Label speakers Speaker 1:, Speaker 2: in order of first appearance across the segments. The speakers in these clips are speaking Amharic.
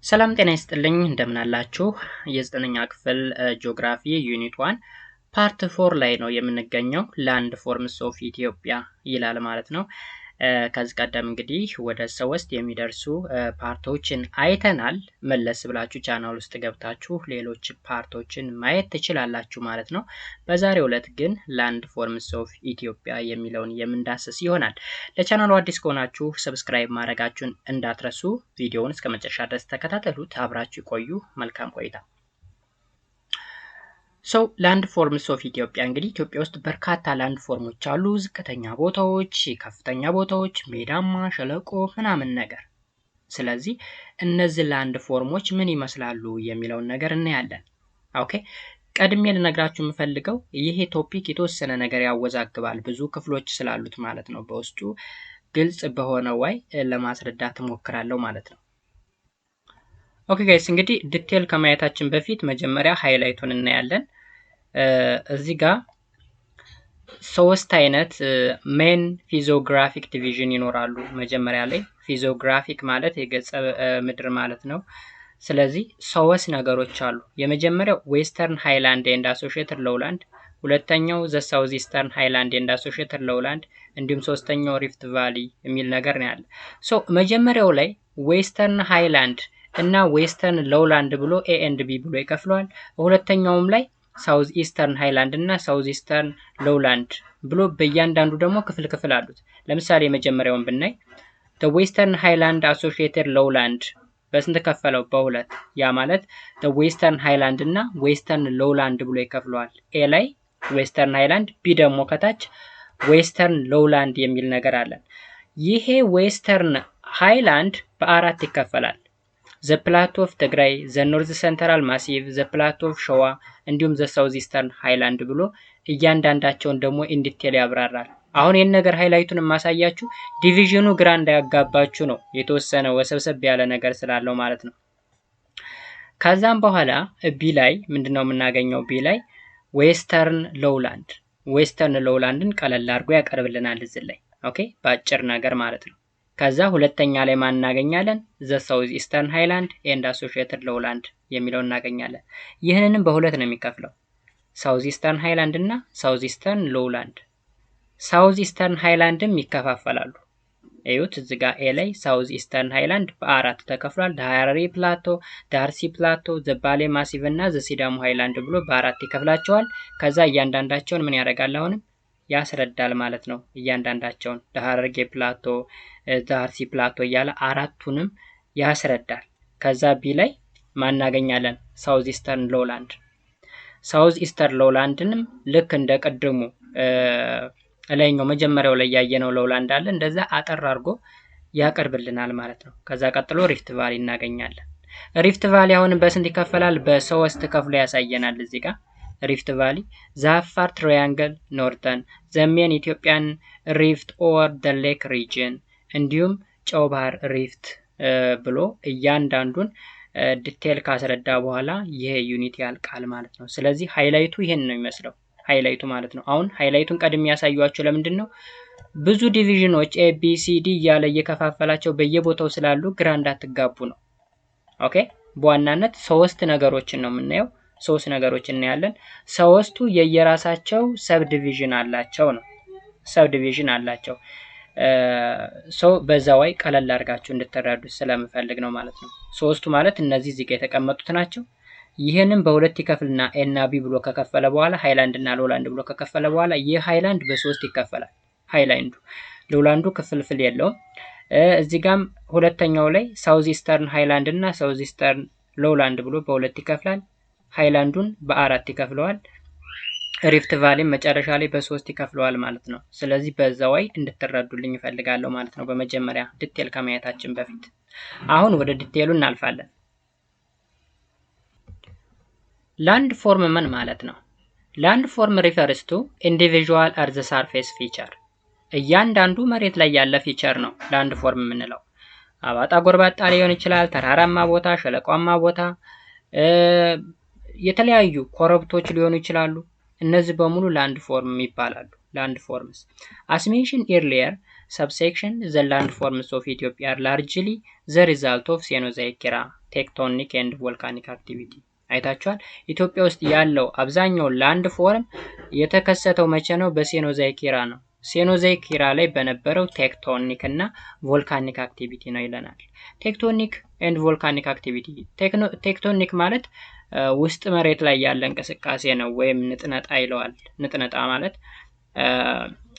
Speaker 1: ሰላም ጤና ይስጥልኝ እንደምን አላችሁ የዘጠነኛ ክፍል ጂኦግራፊ ዩኒት 1 ፓርት 4 ላይ ነው የምንገኘው ላንድ ፎርምስ ኦፍ ኢትዮጵያ ይላል ማለት ነው። ከዚህ ቀደም እንግዲህ ወደ 3 የሚደርሱ ፓርቶችን አይተናል። መለስ ብላችሁ ቻናል ውስጥ ገብታችሁ ሌሎች ፓርቶችን ማየት ትችላላችሁ ማለት ነው። በዛሬው ዕለት ግን ላንድ ፎርምስ ኦፍ ኢትዮጵያ የሚለውን የምንዳስስ ይሆናል። ለቻናሉ አዲስ ከሆናችሁ ሰብስክራይብ ማድረጋችሁን እንዳትረሱ። ቪዲዮውን እስከ መጨረሻ ድረስ ተከታተሉት፣ አብራችሁ ቆዩ። መልካም ቆይታ። ላንድ ፎርምስ ኦፍ ኢትዮጵያ እንግዲህ ኢትዮጵያ ውስጥ በርካታ ላንድ ፎርሞች አሉ። ዝቅተኛ ቦታዎች፣ ከፍተኛ ቦታዎች፣ ሜዳማ፣ ሸለቆ ምናምን ነገር። ስለዚህ እነዚህ ላንድ ፎርሞች ምን ይመስላሉ የሚለውን ነገር እናያለን። ኦኬ፣ ቀድሜ ልነግራችሁ የምፈልገው ይሄ ቶፒክ የተወሰነ ነገር ያወዛግባል፣ ብዙ ክፍሎች ስላሉት ማለት ነው። በውስጡ ግልጽ በሆነ way ለማስረዳት እሞክራለሁ ማለት ነው። ኦኬ ጋይስ፣ እንግዲህ ዲቴል ከማየታችን በፊት መጀመሪያ ሃይላይቱን እናያለን። እዚህ ጋር 3 አይነት ሜን ፊዚዮግራፊክ ዲቪዥን ይኖራሉ። መጀመሪያ ላይ ፊዚዮግራፊክ ማለት የገጸ ምድር ማለት ነው። ስለዚህ 3 ነገሮች አሉ። የመጀመሪያው ዌስተርን ሃይላንድ ኤንድ አሶሺየትድ ሎውላንድ፣ ሁለተኛው ዘ ሳውዝ ኢስተርን ሃይላንድ ኤንድ አሶሺየትድ ሎውላንድ፣ እንዲሁም ሶስተኛው ሪፍት ቫሊ የሚል ነገር ነው ያለ። መጀመሪያው ላይ ዌስተርን ሃይላንድ እና ዌስተርን ሎውላንድ ብሎ ኤ ኤንድ ቢ ብሎ ይከፍለዋል። ሁለተኛውም ላይ ሳውዝ ኢስተርን ሃይላንድ እና ሳውዝ ኢስተርን ሎውላንድ ብሎ በእያንዳንዱ ደግሞ ክፍል አሉት። ለምሳሌ የመጀመሪያውን ብናይ the western highland associated lowland በስንት ከፈለው? በሁለት። ያ ማለት the western highland እና western lowland ብሎ ይከፍለዋል። ኤ ላይ western highland፣ ቢ ደግሞ ከታች western lowland የሚል ነገር አለን። ይሄ western highland በአራት ይከፈላል። ዘ ፕላቶ ኦፍ ትግራይ፣ ዘ ኖርዝ ሰንትራል ማሲቭ፣ ዘ ፕላቶ ኦፍ ሸዋ እንዲሁም ዘ ሳውዝ ኢስተርን ሃይላንድ ብሎ እያንዳንዳቸውን ደግሞ ኢንዲቴል ያብራራል። አሁን ይህን ነገር ሃይላይቱን የማሳያችሁ ዲቪዥኑ ግራ እንዳያጋባችሁ ነው፣ የተወሰነ ወሰብሰብ ያለ ነገር ስላለው ማለት ነው። ከዛም በኋላ ቢ ላይ ምንድነው የምናገኘው? ቢ ላይ ዌስተርን ሎውላንድ፣ ዌስተርን ሎውላንድን ቀለል አድርጎ ያቀርብልናል እዚህ ላይ። ኦኬ፣ በአጭር ነገር ማለት ነው። ከዛ ሁለተኛ ላይ ማን እናገኛለን? ዘ ሳውዝ ኢስተርን ሃይላንድ ኤንድ አሶሺየትድ ሎውላንድ የሚለው እናገኛለን። ይህንንም በሁለት ነው የሚከፍለው፣ ሳውዝ ኢስተርን ሃይላንድ እና ሳውዝ ኢስተርን ሎውላንድ። ሳውዝ ኢስተርን ሃይላንድም ይከፋፈላሉ። እዩት እዚህ ጋር ኤ ላይ ሳውዝ ኢስተርን ሃይላንድ በአራት ተከፍሏል። ሀረሪ ፕላቶ፣ ዳርሲ ፕላቶ፣ ዘ ባሌ ማሲቭ እና ዘ ሲዳሞ ሃይላንድ ብሎ በአራት ይከፍላቸዋል። ከዛ እያንዳንዳቸውን ምን ያደርጋል? አሁንም ያስረዳል ማለት ነው። እያንዳንዳቸውን ሀረርጌ ፕላቶ፣ ዳርሲ ፕላቶ እያለ አራቱንም ያስረዳል። ከዛ ቢ ላይ ማናገኛለን? ሳውዝ ኢስተርን ሎውላንድ። ሳውዝ ኢስተርን ሎውላንድንም ልክ እንደ ቅድሙ ላይኛው መጀመሪያው ላይ ያየነው ሎውላንድ አለ፣ እንደዛ አጠር አድርጎ ያቀርብልናል ማለት ነው። ከዛ ቀጥሎ ሪፍት ቫሊ እናገኛለን። ሪፍት ቫሊ አሁንም በስንት ይከፈላል? በሶስት ከፍሎ ያሳየናል እዚህ ጋር ሪፍት ቫሊ ዘ አፋር ትራያንግል ኖርተርን፣ ዘ ሜን ኢትዮጵያን ሪፍት ኦር ዘ ሌክ ሪጅን እንዲሁም ጨው ባህር ሪፍት ብሎ እያንዳንዱን ዲቴል ካስረዳ በኋላ ይሄ ዩኒት ያልቃል ማለት ነው። ስለዚህ ሃይላይቱ ይሄን ነው የሚመስለው፣ ሃይላይቱ ማለት ነው። አሁን ሃይላይቱን ቀድሜ ያሳዩአችሁ ለምንድን ነው? ብዙ ዲቪዥኖች ኤ ቢ ሲ ዲ እያለ እየከፋፈላቸው በየቦታው ስላሉ ግራ እንዳትጋቡ ነው። ኦኬ፣ በዋናነት 3 ነገሮችን ነው የምናየው። 3 ነገሮች እናያለን። 3ቱ የየራሳቸው ሰብ ዲቪዥን አላቸው ነው፣ ሰብ ዲቪዥን አላቸው። በዛው ቀለል አድርጋችሁ እንድትረዱት ስለምፈልግ ነው ማለት ነው። 3ቱ ማለት እነዚህ እዚህ ጋር የተቀመጡት ናቸው። ይሄንን በሁለት ይከፍልና ኤ እና ቢ ብሎ ከከፈለ በኋላ ሃይላንድ እና ሎውላንድ ብሎ ከከፈለ በኋላ ይህ ሃይላንድ በ3 ይከፈላል። ሃይላንዱ ሎውላንዱ ክፍልፍል የለውም። እዚህ ጋም ሁለተኛው ላይ ሳውዝ ኢስተርን ሃይላንድ እና ሳውዝ ኢስተርን ሎውላንድ ብሎ በሁለት ይከፍላል። ሃይላንዱን በአራት ይከፍለዋል። ሪፍት ቫሊ መጨረሻ ላይ በ3 ይከፍለዋል ማለት ነው። ስለዚህ በዛው እንድትረዱልኝ እፈልጋለሁ ማለት ነው። በመጀመሪያ ዲቴል ከማየታችን በፊት አሁን ወደ ዲቴሉ እናልፋለን። ላንድ ፎርም ምን ማለት ነው? ላንድ ፎርም ሪፈርስ ቱ ኢንዲቪዥዋል አር ዘ ሰርፌስ ፊቸር፣ እያንዳንዱ መሬት ላይ ያለ ፊቸር ነው ላንድ ፎርም የምንለው። አባጣ ጎርባጣ ሊሆን ይችላል፣ ተራራማ ቦታ፣ ሸለቋማ ቦታ፣ የተለያዩ ኮረብቶች ሊሆኑ ይችላሉ። እነዚህ በሙሉ ላንድ ፎርም ይባላሉ። ላንድ ፎርምስ አስ ሜንሽንድ ኤርሊየር Subsection: The landforms of Ethiopia are largely the result of Cenozoic era tectonic and volcanic activity. አይታችኋል። ኢትዮጵያ ውስጥ ያለው አብዛኛው ላንድ ፎርም የተከሰተው መቼ ነው? በሴኖዛይክ ኢራ ነው። ሴኖዛይክ ኢራ ላይ በነበረው ቴክቶኒክ እና ቮልካኒክ አክቲቪቲ ነው ይለናል። ቴክቶኒክ ኤንድ ቮልካኒክ አክቲቪቲ። ቴክቶኒክ ማለት ውስጥ መሬት ላይ ያለ እንቅስቃሴ ነው ወይም ንጥነጣ ይለዋል። ንጥነጣ ማለት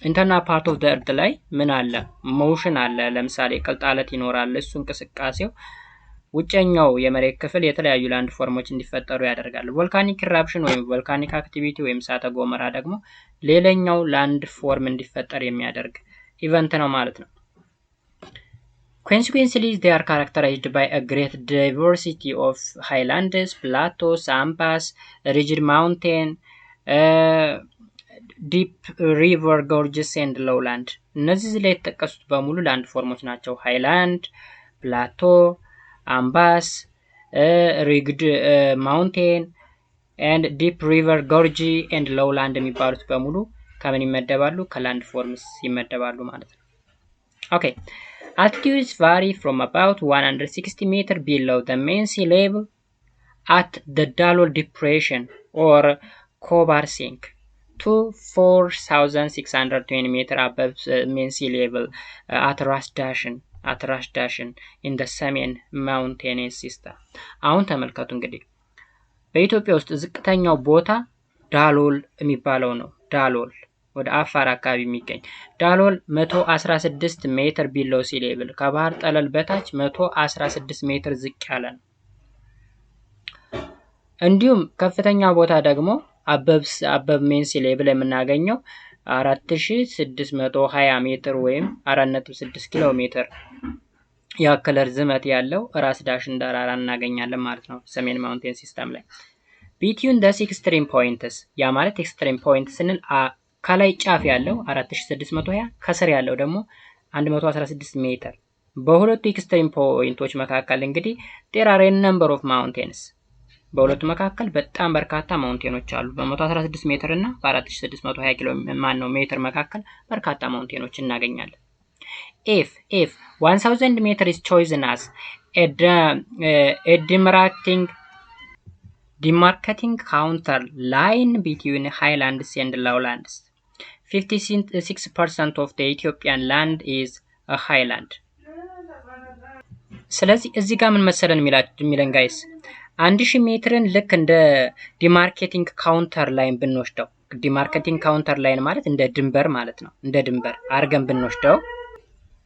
Speaker 1: ኢንተርናል ፓርት ኦፍ ዘ እርት ላይ ምን አለ? ሞሽን አለ። ለምሳሌ ቅልጣለት ይኖራል። እሱ እንቅስቃሴው ውጨኛው የመሬት ክፍል የተለያዩ ላንድ ፎርሞች እንዲፈጠሩ ያደርጋል። ቮልካኒክ ኢራፕሽን ወይም ቮልካኒክ አክቲቪቲ ወይም እሳተ ገሞራ ደግሞ ሌላኛው ላንድ ፎርም እንዲፈጠር የሚያደርግ ኢቨንት ነው ማለት ነው። Consequently, they are characterized by a great diversity of highlands, plateaus, pampas, rigid mountain, deep river gorges and lowland. እነዚህ ላይ የተጠቀሱት በሙሉ ላንድ ፎርሞች ናቸው። ሃይላንድ፣ ፕላቶ፣ አምባስ፣ ሪግድ ማውንቴን and deep river gorge and lowland የሚባሉት በሙሉ ከምን ይመደባሉ? ከላንድ ፎርምስ ይመደባሉ ማለት ነው። Okay. Altitudes vary from about 160 meters below the main sea level at the Dalol Depression or Kobar Sink to 4,620 meters above main sea level at Ras Dashen in the ሰሜን mountainous system. አሁን ተመልከቱ እንግዲህ በኢትዮጵያ ውስጥ ዝቅተኛው ቦታ ዳሎል የሚባለው ነው። ዳሎል ወደ አፋር አካባቢ የሚገኝ ዳሎል 116 ሜትር ቢሎ ሲ ሌቭል ከባህር ጠለል በታች 116 ሜትር ዝቅ ያለ ነው። እንዲሁም ከፍተኛ ቦታ ደግሞ አበብ ሜን ሲ ሌቭል የምናገኘው 4620 ሜትር ወይም 4.6 ኪሎ ሜትር ያክል ርዝመት ያለው ራስ ዳሽን ተራራ እናገኛለን ማለት ነው ሰሜን ማውንቴን ሲስተም ላይ። Between the extreme points ያ ማለት ኤክስትሪም ፖይንት ስንል ከላይ ጫፍ ያለው 4620 ከስር ያለው ደግሞ 116 ሜትር በሁለቱ ኤክስትሪም ፖይንቶች መካከል እንግዲህ there are a number of mountains በሁለቱ መካከል በጣም በርካታ ማውንቴኖች አሉ። በ116 ሜትር እና በ4620 ኪሎ ሜትር መካከል በርካታ ማውንቴኖች እናገኛለን። If 1000 meter is chosen as a demarcating counter line between highlands and lowlands, 56% of the Ethiopian land is a highland. ስለዚህ እዚህ ጋር ምን መሰለን የሚለን ጋይስ 1000 ሜትርን ልክ እንደ ዲማርኬቲንግ ካውንተር ላይን ብንወስደው፣ ዲማርኬቲንግ ካውንተር ላይን ማለት እንደ ድንበር ማለት ነው። እንደ ድንበር አርገን ብንወስደው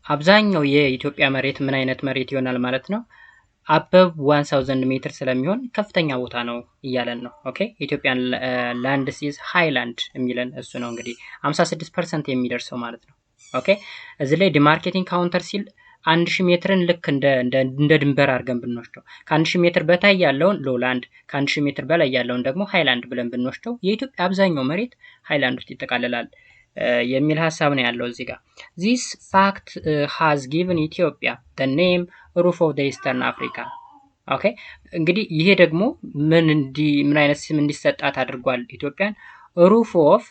Speaker 1: አብዛኛው የኢትዮጵያ መሬት ምን አይነት መሬት ይሆናል ማለት ነው? አበብ 1000 ሜትር ስለሚሆን ከፍተኛ ቦታ ነው እያለን ነው። ኦኬ ኢትዮጵያን ላንድ ሲዝ ሃይላንድ የሚለን እሱ ነው እንግዲህ 56% የሚደርሰው ማለት ነው። ኦኬ እዚህ ላይ ዲማርኬቲንግ ካውንተር ሲል 1000 ሜትርን ልክ እንደ ድንበር አድርገን ብንወስደው ከ1000 ሜትር በታይ ያለውን ሎላንድ ከ1000 ሜትር በላይ ያለውን ደግሞ ሃይላንድ ብለን ብንወስደው የኢትዮጵያ አብዛኛው መሬት ሃይላንድ ውስጥ ይጠቃለላል የሚል ሐሳብ ነው ያለው እዚህ ጋር። This fact has given Ethiopia the name roof of the Eastern Africa. ኦኬ እንግዲህ ይሄ ደግሞ ምን አይነት ስም እንዲሰጣት አድርጓል ኢትዮጵያን? roof of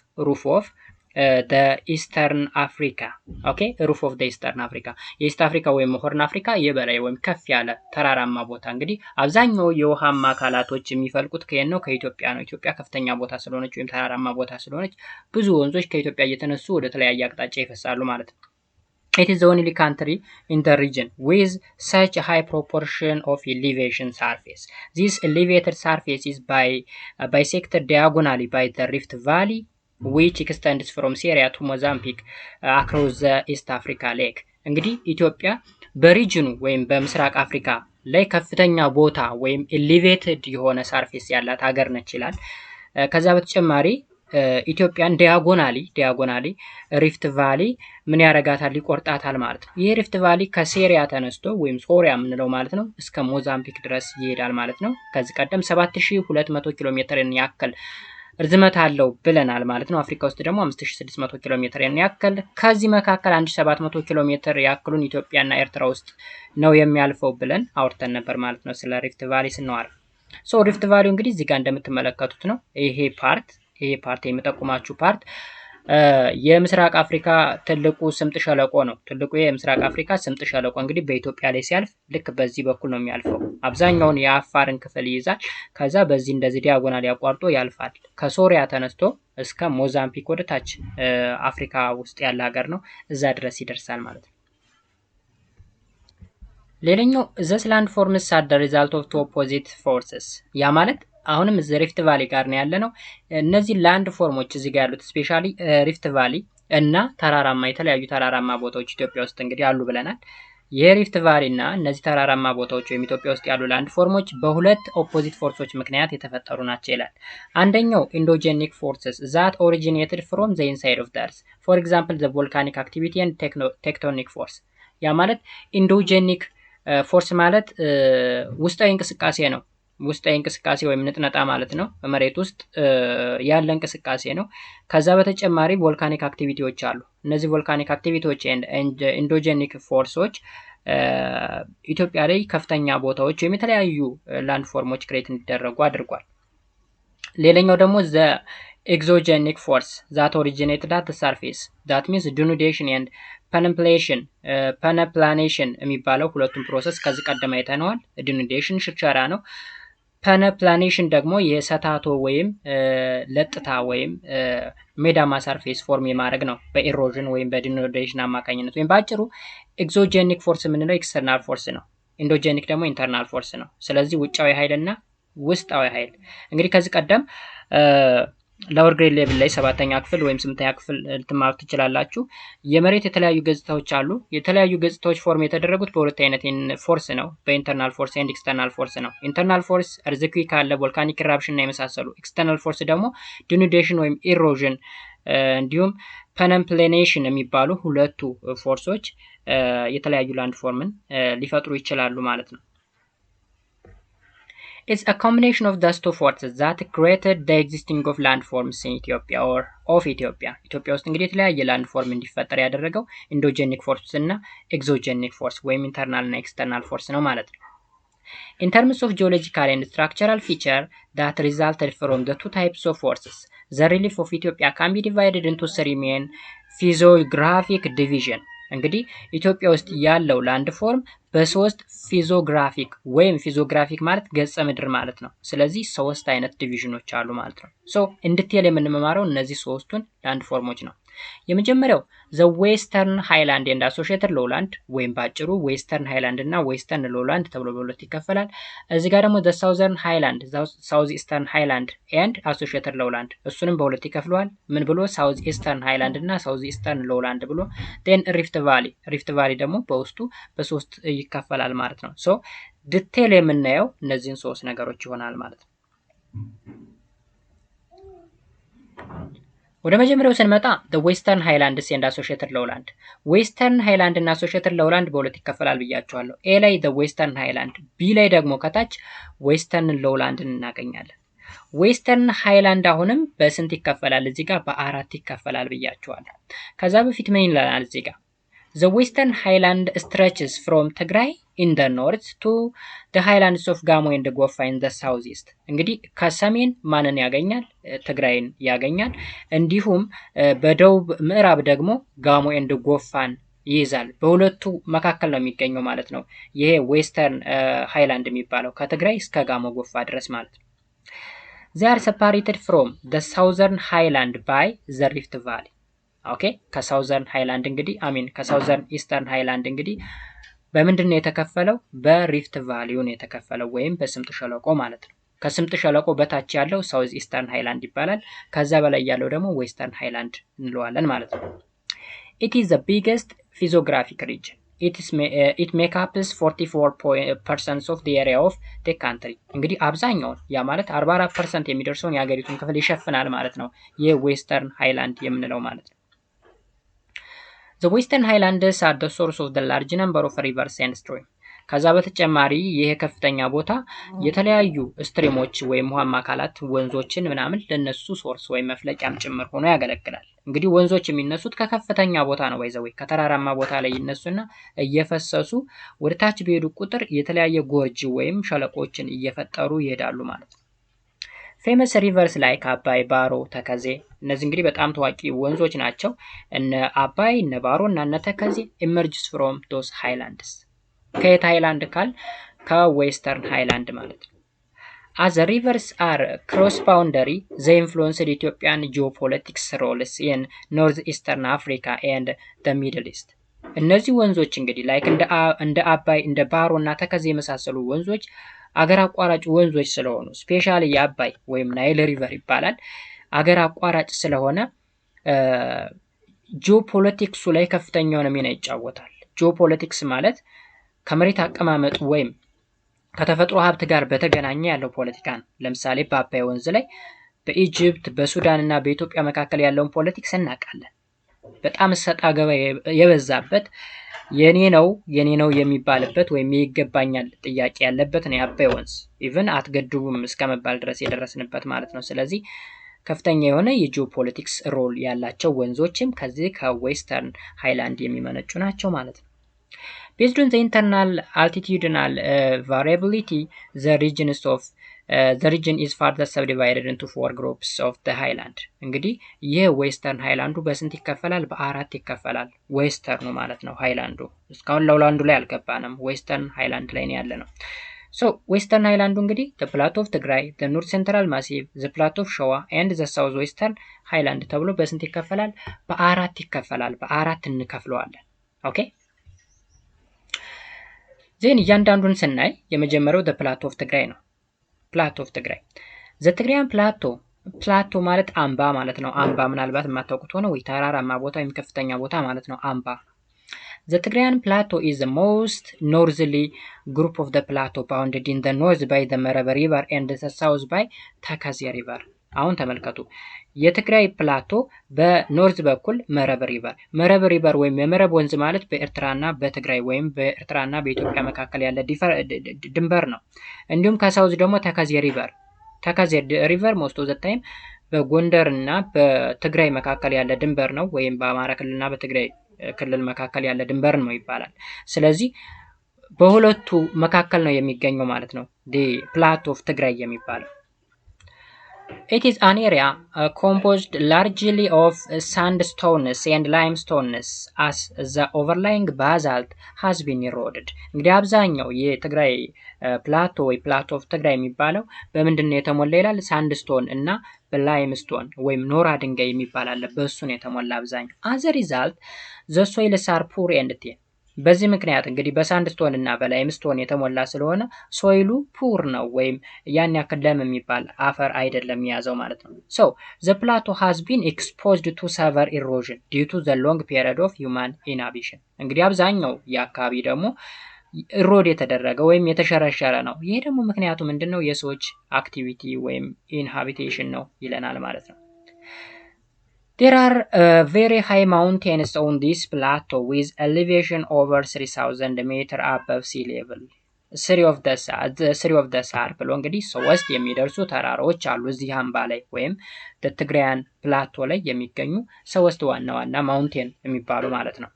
Speaker 1: the Eastern Africa. ኦኬ roof of the Eastern Africa የኢስት አፍሪካ ወይም ሆርን አፍሪካ የበላይ ወይም ከፍ ያለ ተራራማ ቦታ እንግዲህ አብዛኛው የውሃማ አካላቶች የሚፈልቁት ከየት ነው? ከኢትዮጵያ ነው። ኢትዮጵያ ከፍተኛ ቦታ ስለሆነች ወይም ተራራማ ቦታ ስለሆነች ብዙ ወንዞች ከኢትዮጵያ እየተነሱ ወደ ተለያየ አቅጣጫ ይፈሳሉ ማለት ነው። It is the only country in the region with such a high proportion of elevation surface. This elevated surface is bisected diagonally by the Rift Valley, which extends from Syria to Mozambique across the East Africa Lake. እንግዲህ ኢትዮጵያ በሪጅኑ ወይም በምስራቅ አፍሪካ ላይ ከፍተኛ ቦታ ወይም ኤሌቬትድ የሆነ ሰርፌስ ያላት ሀገር ነች ይላል። ከዛ በተጨማሪ ኢትዮጵያን ዲያጎናሊ ሪፍት ቫሊ ምን ያረጋታል? ይቆርጣታል ማለት ነው። ይሄ ሪፍት ቫሊ ከሲሪያ ተነስቶ ወይም ሶሪያ የምንለው ማለት ነው እስከ ሞዛምቢክ ድረስ ይሄዳል ማለት ነው። ከዚህ ቀደም 7200 ኪሎ ሜትርን ያክል ርዝመት አለው ብለናል ማለት ነው። አፍሪካ ውስጥ ደግሞ 5600 ኪሎ ሜትርን ያክል፣ ከዚህ መካከል 1700 ኪሎ ሜትር ያክሉን ኢትዮጵያና ኤርትራ ውስጥ ነው የሚያልፈው ብለን አውርተን ነበር ማለት ነው ስለ ሪፍት ቫሊ ስናወራ። ሪፍት ቫሊ እንግዲህ እዚህ ጋር እንደምትመለከቱት ነው። ይሄ ፓርት የሚጠቁማችሁ ፓርት የምስራቅ አፍሪካ ትልቁ ስምጥ ሸለቆ ነው። ትልቁ የምስራቅ አፍሪካ ስምጥ ሸለቆ እንግዲህ በኢትዮጵያ ላይ ሲያልፍ ልክ በዚህ በኩል ነው የሚያልፈው። አብዛኛውን የአፋርን ክፍል ይይዛል። ከዛ በዚህ እንደዚህ ዲያጎናል ያቋርጦ ያልፋል። ከሶሪያ ተነስቶ እስከ ሞዛምቢክ ወደ ታች አፍሪካ ውስጥ ያለ ሀገር ነው። እዛ ድረስ ይደርሳል ማለት ነው። ሌላኛው ዘስ ላንድ ፎርምስ አር ዘ ሪዛልት ኦፍ ቱ ኦፖዚት ፎርስስ ያ ማለት አሁንም ሪፍት ቫሊ ጋር ነው ያለ ነው። እነዚህ ላንድ ፎርሞች እዚህ ጋር ያሉት ስፔሻሊ ሪፍት ቫሊ እና ተራራማ የተለያዩ ተራራማ ቦታዎች ኢትዮጵያ ውስጥ እንግዲህ አሉ ብለናል። የሪፍት ቫሊ እና እነዚህ ተራራማ ቦታዎች ወይም ኢትዮጵያ ውስጥ ያሉ ላንድ ፎርሞች በሁለት ኦፖዚት ፎርሶች ምክንያት የተፈጠሩ ናቸው ይላል። አንደኛው ኢንዶጀኒክ ፎርስስ ዛት ኦሪጂኔትድ ፍሮም ዘ ኢንሳይድ ኦፍ ዘ እርዝ ፎር ኤግዛምፕል ዘ ቮልካኒክ አክቲቪቲ ኤንድ ቴክቶኒክ ፎርስ ያ ማለት ኢንዶጀኒክ ፎርስ ማለት ውስጣዊ እንቅስቃሴ ነው። ውስጣዊ እንቅስቃሴ ወይም ንጥነጣ ማለት ነው። በመሬት ውስጥ ያለ እንቅስቃሴ ነው። ከዛ በተጨማሪ ቮልካኒክ አክቲቪቲዎች አሉ። እነዚህ ቮልካኒክ አክቲቪቲዎች ኢንዶጀኒክ ፎርሶች ኢትዮጵያ ላይ ከፍተኛ ቦታዎች ወይም የተለያዩ ላንድ ፎርሞች ክሬት እንዲደረጉ አድርጓል። ሌላኛው ደግሞ ዘ ኤግዞጀኒክ ፎርስ ዛት ኦሪጂኔትድ አት ሰርፌስ ዛት ሚንስ ዲኑዴሽን ኤንድ ፐነፕላኔሽን የሚባለው ሁለቱም ፕሮሰስ ከዚህ ቀደም አይተነዋል። ዲኑዴሽን ሽርሸራ ነው። ፐነፕላኔሽን ደግሞ የሰታቶ ወይም ለጥታ ወይም ሜዳማ ሰርፌስ ፎርም የማድረግ ነው በኢሮዥን ወይም በዲኑዴሽን አማካኝነት። ወይም በአጭሩ ኤግዞጀኒክ ፎርስ የምንለው ኤክስተርናል ፎርስ ነው። ኢንዶጀኒክ ደግሞ ኢንተርናል ፎርስ ነው። ስለዚህ ውጫዊ ኃይልና ውስጣዊ ኃይል እንግዲህ ከዚህ ቀደም ሎወር ግሬድ ሌቭል ላይ 7ኛ ክፍል ወይም 8ኛ ክፍል ልትማሩ ትችላላችሁ። የመሬት የተለያዩ ገጽታዎች አሉ። የተለያዩ ገጽታዎች ፎርም የተደረጉት በሁለት አይነት ፎርስ ነው፣ በኢንተርናል ፎርስ ኤንድ ኤክስተርናል ፎርስ ነው። ኢንተርናል ፎርስ እርዝኩዊክ አለ፣ ቮልካኒክ ኢራፕሽን እና የመሳሰሉ። ኤክስተርናል ፎርስ ደግሞ ዲኑዴሽን ወይም ኢሮዥን እንዲሁም ፐነፕሌኔሽን የሚባሉ ሁለቱ ፎርሶች የተለያዩ ላንድ ፎርምን ሊፈጥሩ ይችላሉ ማለት ነው። It's a combination of those two forces that created the existing of landforms in Ethiopia or of Ethiopia. ኢትዮጵያ ውስጥ እንግዲህ የተለያየ ላንድ ፎርም እንዲፈጠር ያደረገው ኢንዶጀኒክ ፎርስ እና ኤግዞጀኒክ ፎርስ ወይም ኢንተርናል እና ኤክስተርናል ፎርስ ነው ማለት ነው። In terms of geological and structural feature that resulted from the two types of forces, the relief of Ethiopia can be divided into three main physiographic division. እንግዲህ ኢትዮጵያ ውስጥ ያለው ላንድ ፎርም በሶስት ፊዚዮግራፊክ ወይም ፊዚዮግራፊክ ማለት ገጸ ምድር ማለት ነው። ስለዚህ ሶስት አይነት ዲቪዥኖች አሉ ማለት ነው። እንድትል የምንመማረው እነዚህ ሶስቱን ላንድ ፎርሞች ነው። የመጀመሪያው ዘ ዌስተርን ሃይላንድ ኤንድ አሶሺየትድ ሎላንድ ወይም ባጭሩ ዌስተርን ሃይላንድ እና ዌስተርን ሎላንድ ተብሎ በሁለት ይከፈላል። እዚህ ጋር ደግሞ ዘ ሳውዘርን ሃይላንድ ሳውዝ ኢስተርን ሃይላንድ ኤንድ አሶሺየትድ ሎላንድ እሱንም በሁለት ይከፍለዋል። ምን ብሎ ሳውዝ ኢስተርን ሃይላንድ እና ሳውዝ ኢስተርን ሎላንድ ብሎ ዴን ሪፍት ቫሊ ደግሞ በውስጡ በሶስት ይከፈላል ማለት ነው። ዲቴል የምናየው እነዚህን ሶስት ነገሮች ይሆናል ማለት ነው። ወደ መጀመሪያው ስንመጣ the western highlands and associated lowland western highland እና associated lowland በሁለት ይከፈላል ብያቸዋለሁ። ኤ ላይ the western highland፣ ቢ ላይ ደግሞ ከታች western lowland እናገኛለን። western highland አሁንም በስንት ይከፈላል? እዚህ ጋር በአራት ይከፈላል ብያቸዋለሁ። ከዛ በፊት ምን ይላል እዚህ ጋር? The western highland stretches from Tigray in the north to the highlands of Gamo and Gofa in the southeast. እንግዲህ ከሰሜን ማንን ያገኛል? ትግራይን ያገኛል። እንዲሁም በደቡብ ምዕራብ ደግሞ ጋሞ ኤንድ ጎፋን ይይዛል። በሁለቱ መካከል ነው የሚገኘው ማለት ነው። ይሄ ዌስተርን ሃይላንድ የሚባለው ከትግራይ እስከ ጋሞ ጎፋ ድረስ ማለት ነው። They are separated from the southern highland by the Rift Valley. ኦኬ ከሳውዘርን ሃይላንድ እንግዲህ ከሳውዘርን ኢስተርን ሃይላንድ እንግዲህ በምንድን ነው የተከፈለው? በሪፍት ቫሊው ነው የተከፈለው ወይም በስምጥ ሸለቆ ማለት ነው። ከስምጥ ሸለቆ በታች ያለው ሳውዝ ኢስተርን ሃይላንድ ይባላል። ከዛ በላይ ያለው ደግሞ ዌስተርን ሃይላንድ እንለዋለን ማለት ነው። It is the biggest physiographic region. It makes up 44% of the area of the country. እንግዲህ አብዛኛውን ያ ማለት 44% የሚደርሰውን የሀገሪቱን ክፍል ይሸፍናል ማለት ነው። የዌስተርን ሃይላንድ የምንለው ማለት ነው። The western highlands are the source of the large number of rivers and streams. ከዛ በተጨማሪ ይሄ ከፍተኛ ቦታ የተለያዩ ስትሪሞች ወይም ውሃማ አካላት ወንዞችን ምናምን ለነሱ ሶርስ ወይም መፍለቂያም ጭምር ሆኖ ያገለግላል። እንግዲህ ወንዞች የሚነሱት ከከፍተኛ ቦታ ነው። ባይዘው ከተራራማ ቦታ ላይ ይነሱና እየፈሰሱ ወደ ታች በሄዱ ቁጥር የተለያየ ጎርጅ ወይም ሸለቆችን እየፈጠሩ ይሄዳሉ ማለት ነው። ፌመስ ሪቨርስ ላይክ አባይ፣ ባሮ፣ ተከዜ እነዚህ እንግዲህ በጣም ታዋቂ ወንዞች ናቸው። እነ አባይ፣ እነ ባሮ እና እነ ተከዜ ኢመርጅስ ፍሮም ዶስ ሃይላንድስ። ከየት ሃይላንድ ካል ከዌስተርን ሃይላንድ ማለት ነው። as the rivers are cross boundary, they influenced Ethiopian geopolitics roles in northeastern Africa and the Middle East. እነዚህ ወንዞች እንግዲህ ላይክ እንደ አባይ እንደ ባሮ እና ተከዜ የመሳሰሉ ወንዞች አገር አቋራጭ ወንዞች ስለሆኑ ስፔሻሊ የአባይ ወይም ናይል ሪቨር ይባላል አገር አቋራጭ ስለሆነ ጂኦፖለቲክሱ ላይ ከፍተኛውን ሚና ይጫወታል። ጂኦፖለቲክስ ማለት ከመሬት አቀማመጥ ወይም ከተፈጥሮ ሀብት ጋር በተገናኘ ያለው ፖለቲካ ነው። ለምሳሌ በአባይ ወንዝ ላይ በኢጅፕት በሱዳን እና በኢትዮጵያ መካከል ያለውን ፖለቲክስ እናውቃለን። በጣም ሰጣ ገባ የበዛበት የኔ ነው የሚባልበት ወይም ይገባኛል ጥያቄ ያለበት ነው የአባይ ወንዝ። ኢቭን አትገድቡም እስከመባል ድረስ የደረስንበት ማለት ነው። ስለዚህ ከፍተኛ የሆነ የጂኦፖለቲክስ ሮል ያላቸው ወንዞችም ከዚህ ከዌስተርን ሃይላንድ የሚመነጩ ናቸው ማለት ነው። Based on the internal altitudinal variability, the region is further subdivided into 4 groups of the highland. እንግዲህ ይህ ዌስተርን ሃይላንዱ በስንት ይከፈላል? በአራት ይከፈላል። ዌስተርኑ ማለት ነው ሃይላንዱ። እስካሁን ለውላንዱ ላይ አልገባንም። ዌስተርን ሃይላንድ ላይ ነው ያለ ነው። So ዌስተርን ሃይላንዱ እንግዲህ the plateau of Tigray, the north central massive, the plateau of Showa and the south western highland ተብሎ በስንት ይከፈላል? በአራት ይከፈላል። በአራት እንከፍለዋለን። ኦኬ ዜን እያንዳንዱን ስናይ የመጀመሪያው the plateau of Tigray ነው። plateau of Tigray the Tigrayan plateau ማለት አምባ ማለት ነው። አምባ ምናልባት የማታውቁት ሆነ ወይ ተራራማ ቦታ ወይም ከፍተኛ ቦታ ማለት ነው አምባ። The Tigrayan plateau is the most northerly group of the plateau, bounded in the north by the Meraba river and the south by Takaze river. አሁን ተመልከቱ የትግራይ ፕላቶ በኖርዝ በኩል መረብ ሪቨር ወይም የመረብ ወንዝ ማለት በኤርትራና በትግራይ ወይም በኤርትራና በኢትዮጵያ መካከል ያለ ድንበር ነው። እንዲሁም ከሳውዝ ደግሞ ተከዜ ሪቨር ሞስት ኦፍ ዘ ታይም በጎንደርና በትግራይ መካከል ያለ ድንበር ነው ወይም በአማራ ክልልና በትግራይ ክልል መካከል ያለ ድንበር ነው ይባላል። ስለዚህ በሁለቱ መካከል ነው የሚገኘው ማለት ነው the plateau of Tigray የሚባለው። It is an area composed largely of sandstones and limestones as the overlying basalt has been eroded. እንግዲህ አብዛኛው የትግራይ ፕላቶ ወይ ፕላቶ ኦፍ ትግራይ የሚባለው በምንድነው የተሞላ ይላል? ሳንድስቶን እና በላይምስቶን ወይም ኖራ ድንጋይ የሚባል አለ። በእሱ ነው የተሞላ አብዛኛው። as a result the soils are poor and thin. በዚህ ምክንያት እንግዲህ በሳንድስቶን እና በላይምስቶን የተሞላ ስለሆነ ሶይሉ ፑር ነው ወይም ያን ያክል ለም የሚባል አፈር አይደለም የያዘው ማለት ነው። so the plateau has been exposed to severe erosion due to the long period of human inhabitation. እንግዲህ አብዛኛው የአካባቢ ደግሞ ኢሮድ የተደረገ ወይም የተሸረሸረ ነው። ይሄ ደግሞ ምክንያቱ ምንድነው? የሰዎች አክቲቪቲ ወይም ኢንሃቢቴሽን ነው ይለናል ማለት ነው። There are very high mountains on this plateau with elevation over 3000 meter above sea level. Three of the Sar ብሎ እንግዲህ 3 የሚደርሱ ተራራዎች አሉ እዚህ አምባ ላይ ወይም በትግራያን ፕላቶ ላይ የሚገኙ 3 ዋና ማውንቴን የሚባሉ ማለት ነው።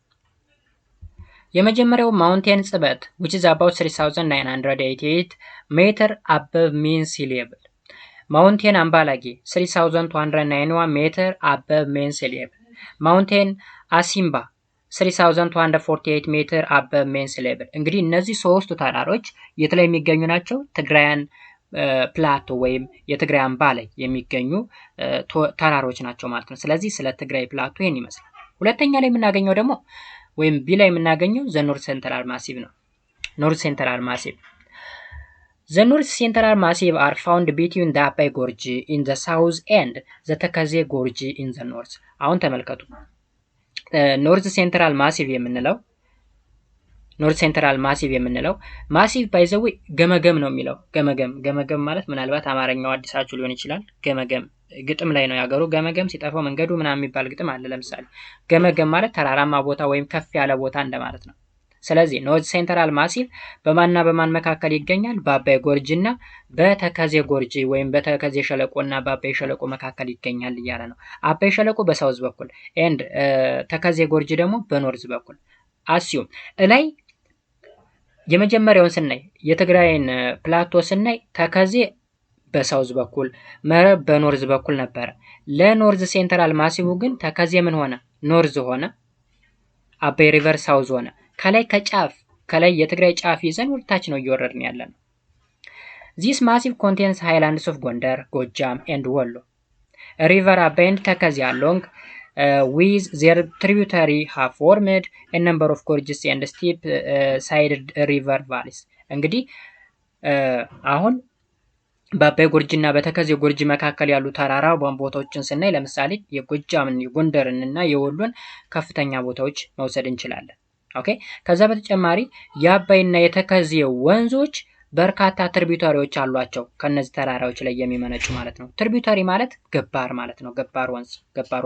Speaker 1: የመጀመሪያው ማውንቴን ጽበት which is about 3988 meter above mean sea level. ማውንቴን አምባላጌ 3291 ሜትር above mean sea level. ማውንቴን አሲምባ 3248 ሜትር above mean sea level. እንግዲህ እነዚህ ሶስቱ ተራሮች የት ላይ የሚገኙ ናቸው? ትግራያን ፕላቶ ወይም የትግራይ አምባ ላይ የሚገኙ ተራሮች ናቸው ማለት ነው። ስለዚህ ስለ ትግራይ ፕላቶ ይሄን ይመስላል። ሁለተኛ ላይ የምናገኘው ደግሞ ወይም ቢ ላይ የምናገኘው the north central massive ነው። north central massive The North Central Massive are found between the Abai Gorge in the south and the Takaze Gorge in the north. አሁን ተመልከቱ ኖርዝ ሴንትራል ማሲቭ የምንለው ማሲቭ ባይ ዘ ዌይ ገመገም ነው የሚለው ገመገም ማለት ምናልባት አማርኛው አዲሳችሁ ሊሆን ይችላል። ገመገም ግጥም ላይ ነው ያገሩ ገመገም ሲጠፋው መንገዱ ምናምን የሚባል ግጥም አለ። ለምሳሌ ገመገም ማለት ተራራማ ቦታ ወይም ከፍ ያለ ቦታ እንደማለት ነው። ስለዚህ ኖርዝ ሴንትራል ማሲቭ በማንና በማን መካከል ይገኛል? በአባይ ጎርጅ እና በተከዜ ጎርጅ ወይም በተከዜ ሸለቆ እና በአባይ ሸለቆ መካከል ይገኛል እያለ ነው። አባይ ሸለቆ በሳውዝ በኩል ኤንድ ተከዜ ጎርጅ ደግሞ በኖርዝ በኩል አስዩም ላይ የመጀመሪያውን ስናይ የትግራይን ፕላቶ ስናይ ተከዜ በሳውዝ በኩል መረብ በኖርዝ በኩል ነበረ። ለኖርዝ ሴንትራል ማሲቭ ግን ተከዜ ምን ሆነ? ኖርዝ ሆነ። አባይ ሪቨር ሳውዝ ሆነ። ከላይ የትግራይ ጫፍ ይዘን ወደታች ነው እየወረድን ያለነው። This massive contains highlands of Gondar, Gojam and Wollo. River Abai and Takazi along with their tributary have formed a number of gorges and steep sided river valleys. እንግዲህ አሁን በአባይ ጎርጅና በተከዜ ጎርጅ መካከል ያሉ ተራራ ቦታዎችን ስናይ ለምሳሌ የጎጃምን የጎንደርን እና የወሎን ከፍተኛ ቦታዎች መውሰድ እንችላለን። ኦኬ ከዛ በተጨማሪ የአባይና የተከዜ ወንዞች በርካታ ትሪቢዩተሪዎች አሏቸው ከነዚህ ተራራዎች ላይ የሚመነጩ ማለት ነው። ትሪቢዩተሪ ማለት ገባር ማለት ነው። ገባር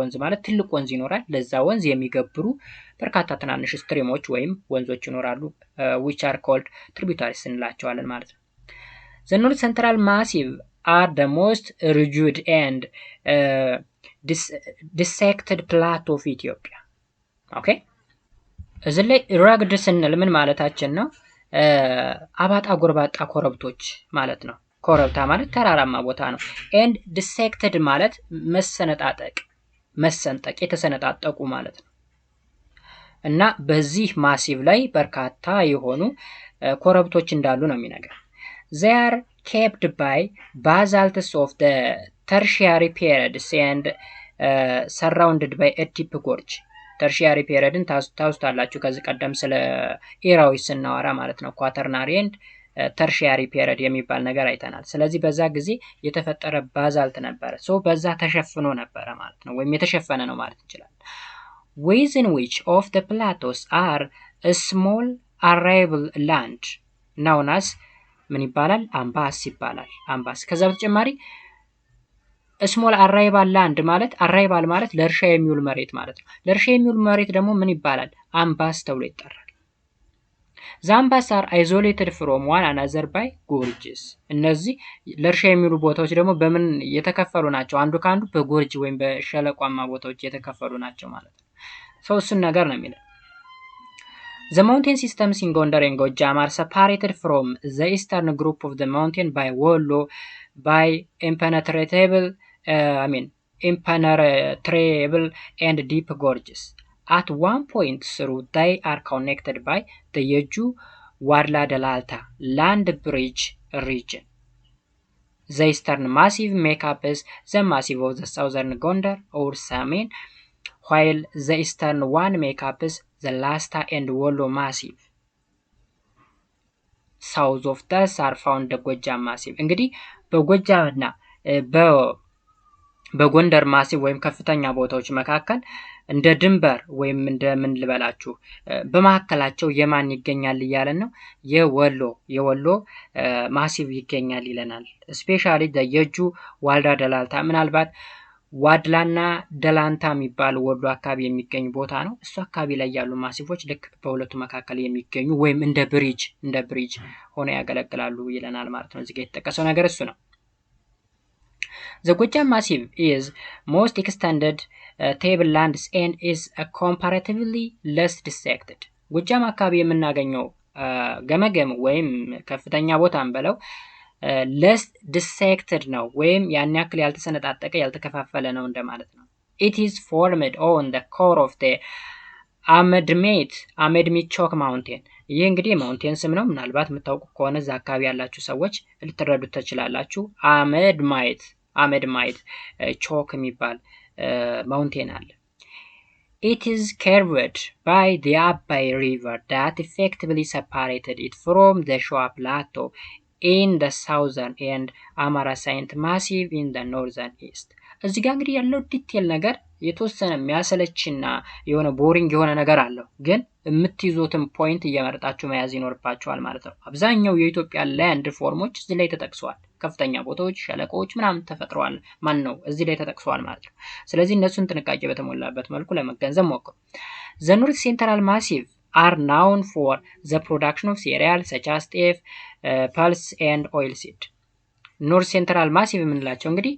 Speaker 1: ወንዝ ማለት ትልቅ ወንዝ ይኖራል። ለዛ ወንዝ የሚገብሩ በርካታ ትናንሽ ስትሪሞች ወይም ወንዞች ይኖራሉ። which are called tributaries እንላቸዋለን ማለት ነው። The North Central Massive are the most rugged and dissected plateau of Ethiopia. ኦኬ እዚህ ላይ rugged ስንል ምን ማለታችን ነው? አባጣ ጎርባጣ ኮረብቶች ማለት ነው። ኮረብታ ማለት ተራራማ ቦታ ነው። and dissected ማለት መሰንጠቅ የተሰነጣጠቁ ማለት ነው። እና በዚህ ማሲቭ ላይ በርካታ የሆኑ ኮረብቶች እንዳሉ ነው የሚነገር። they are capped by basalts of the tertiary periods and surrounded by a deep gorge. ተርሺያሪ ፔሪድን ታውስታላችሁ ከዚህ ቀደም ስለ ኢራዊ ስናወራ ማለት ነው። ኳተርናሪ ኤንድ ተርሺያሪ ፔሪድ የሚባል ነገር አይተናል። ስለዚህ በዛ ጊዜ የተፈጠረ ባዛልት ነበረ። በዛ ተሸፍኖ ነበረ ማለት ነው፣ ወይም የተሸፈነ ነው ማለት እንችላለን። within which of the plateaus are a small arable land known as ምን ይባላል? አምባስ ይባላል። አምባስ ከዛ በተጨማሪ ስሞል አራይባል ላንድ ማለት አራይባል ማለት ለእርሻ የሚውል መሬት ማለት ነው። ለእርሻ የሚውል መሬት ደግሞ ምን ይባላል? አምባስ ተብሎ ይጠራል። ዛምባስ አር አይዞሌትድ ፍሮም ዋን አናዘር ባይ ጎርጅስ። እነዚህ ለእርሻ የሚውሉ ቦታዎች ደግሞ በምን የተከፈሉ ናቸው? አንዱ ከአንዱ በጎርጅ ወይም በሸለቋማ ቦታዎች የተከፈሉ ናቸው ማለት ነው። እሱን ነገር ነው የሚለው። The mountain systems in Gondar and Gojam are separated from the eastern group of the mountain by Wollo by impenetrable and deep gorges. At one point through they are connected by the Yeju Wadla Dalalta land bridge region. The eastern massive makes up the massive of the southern Gondar or Samin, while the eastern one makes up the Lasta and Wollo massive. South of this are found the Gojam massive. እንግዲህ በጎጃምና በጎንደር ማሲቭ ወይም ከፍተኛ ቦታዎች መካከል እንደ ድንበር ወይም እንደ ምን ልበላችሁ በመካከላቸው የማን ይገኛል እያለን ነው? የወሎ ማሲቭ ይገኛል ይለናል። ስፔሻሊ የጁ ዋልዳ ደላልታ ምናልባት ዋድላና ደላንታ የሚባል ወሎ አካባቢ የሚገኝ ቦታ ነው። እሱ አካባቢ ላይ ያሉ ማሲቮች ልክ በሁለቱ መካከል የሚገኙ ወይም እንደ ብሪጅ ሆነው ያገለግላሉ ይለናል ማለት ነው። እዚህ ጋር የተጠቀሰው ነገር እሱ ነው። The Gojam Massive is most extended tablelands and is comparatively less dissected. ጎጃም አካባቢ የምናገኘው ገመገም ወይም ከፍተኛ ቦታን በለው less dissected ነው ወይም ያን ያክል ያልተሰነጣጠቀ ያልተከፋፈለ ነው እንደማለት ነው። It is formed on the core of the አመድሜት ቾክ ማውንቴን። ይህ እንግዲህ ማውንቴን ስም ነው። ምናልባት የምታውቁ ከሆነ እዛ አካባቢ ያላችሁ ሰዎች ልትረዱት ትችላላችሁ። አመድማይት ቾክ የሚባል ማውንቴን አለ። It is curved by the Abai River that effectively separated it from the Shoa Plateau in the southern and Amara Saint Massive in the northern east. እዚህ ጋር እንግዲህ ያለው ዲቴል ነገር የተወሰነ የሚያሰለችና የሆነ ቦሪንግ የሆነ ነገር አለው፣ ግን የምትይዙትን ፖይንት እየመረጣችሁ መያዝ ይኖርባችኋል ማለት ነው። አብዛኛው የኢትዮጵያ ላንድ ፎርሞች እዚህ ላይ ተጠቅሰዋል። ከፍተኛ ቦታዎች፣ ሸለቆዎች ምናምን ተፈጥረዋል እዚህ ላይ ተጠቅሰዋል ማለት ነው። ስለዚህ እነሱን ጥንቃቄ በተሞላበት መልኩ ለመገንዘብ ሞክሩ። The North Central Massive are known for the production of cereals such as teff, pulse and oilseed. ኖርት ሴንትራል ማሲቭ የምንላቸው እንግዲህ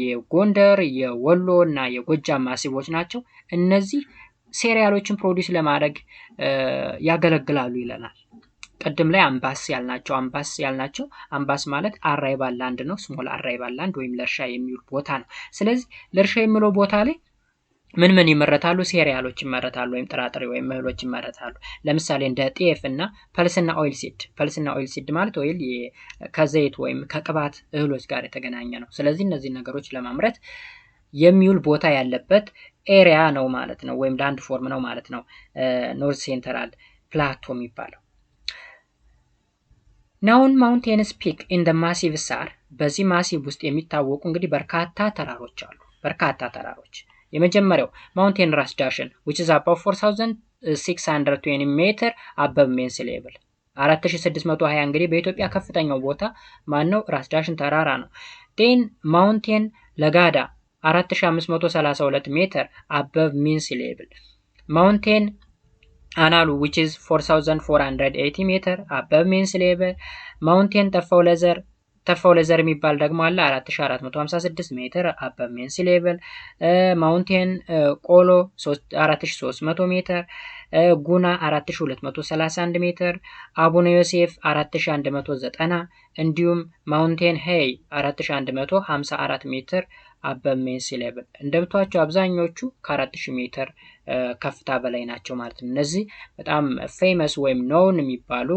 Speaker 1: የጎንደር የወሎ እና የጎጃም ማሲቮች ናቸው። እነዚህ ሴሪያሎችን ፕሮዲዩስ ለማድረግ ያገለግላሉ ይለናል። ቅድም ላይ አምባስ ያልናቸው አምባስ ማለት አራይቫል ላንድ ነው። ስሞል አራይቫል ላንድ ወይም ለእርሻ የሚውል ቦታ ነው። ስለዚህ ለእርሻ የሚውለው ቦታ ላይ ምን ይመረታሉ? ሴሪያሎች ይመረታሉ ወይም ጥራጥሬ ወይም እህሎች ይመረታሉ። ለምሳሌ እንደ ጤፍ እና ፐልስና ኦይል ሲድ። ፐልስና ኦይል ሲድ ማለት ኦይል ከዘይት ወይም ከቅባት እህሎች ጋር የተገናኘ ነው። ስለዚህ እነዚህ ነገሮች ለማምረት የሚውል ቦታ ያለበት ኤሪያ ነው ማለት ነው፣ ወይም ላንድ ፎርም ነው ማለት ነው ኖርዝ ሴንትራል ፕላቶ የሚባለው። ናውን ማውንቴንስ ፒክ ኢን ደ ማሲቭ ሳር። በዚህ ማሲቭ ውስጥ የሚታወቁ እንግዲህ በርካታ ተራሮች አሉ። የመጀመሪያው ማውንቴን ራስ ዳሽን which is above 4620 ሜትር above mean sea level 4620 እንግዲህ በኢትዮጵያ ከፍተኛው ቦታ ማነው? ራስ ዳሽን ተራራ ነው። ዴን ማውንቴን ለጋዳ 4532 ሜትር above mean sea level። ማውንቴን አናሉ which is 4480 ሜትር above mean sea level። ማውንቴን ተፋው ለዘር የሚባል ደግሞ አለ 4456 ሜትር above mean sea level። ማውንቴን ቆሎ 4300 ሜትር፣ ጉና 4231 ሜትር፣ አቡነ ዮሴፍ 4190፣ እንዲሁም ማውንቴን ሄይ 4154 ሜትር above mean sea level። እንደምታዩቸው አብዛኞቹ ከ4000 ሜትር ከፍታ በላይ ናቸው ማለት ነው። እነዚህ በጣም ፌመስ ወይም ኖውን የሚባሉ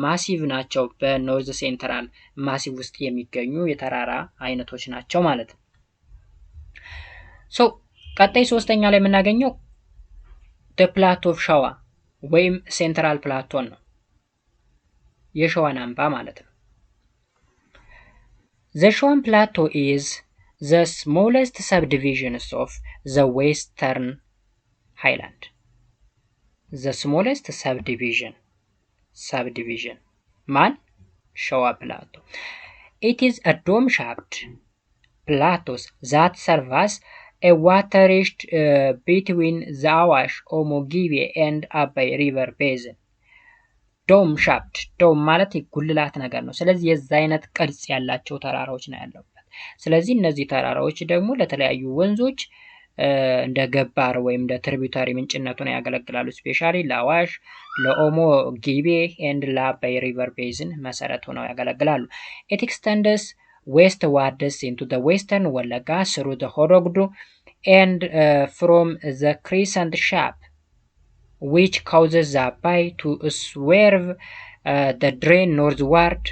Speaker 1: ማሲቭ ናቸው። በኖርዝ ሴንትራል ማሲቭ ውስጥ የሚገኙ የተራራ አይነቶች ናቸው ማለት ነው። ቀጣይ ሶስተኛ ላይ የምናገኘው the plateau of ሸዋ ወይም ሴንትራል ፕላቶን ነው፣ የሸዋን አምባ ማለት ነው። the Showan plateau is the smallest subdivisions of the western highland. the smallest subdivision ማን? ሸዋ plateau. it is a dome-shaped plateaus that serve as a watershed between the Awash, Omo, Gibe and Abai river basin. ዶም ሻፕድ፣ ዶም ማለት ጉልላት ነገር ነው። ስለዚህ የዛ አይነት ቅርጽ ያላቸው ተራራዎች ነው ያለበት። ስለዚህ እነዚህ ተራራዎች ደግሞ ለተለያዩ ወንዞች እንደ ገባር ወይም እንደ ትሪቢዩታሪ ምንጭነቱን ያገለግላሉ። ስፔሻሊ ለአዋሽ፣ ለኦሞ፣ ጊቤ ኤንድ ለአባይ ሪቨር ቤዝን መሰረት ሆነው ያገለግላሉ። it extends westwards into the western Walaga through the Horogdu and from the crescent shape which causes the Abai to swerve the drain northward.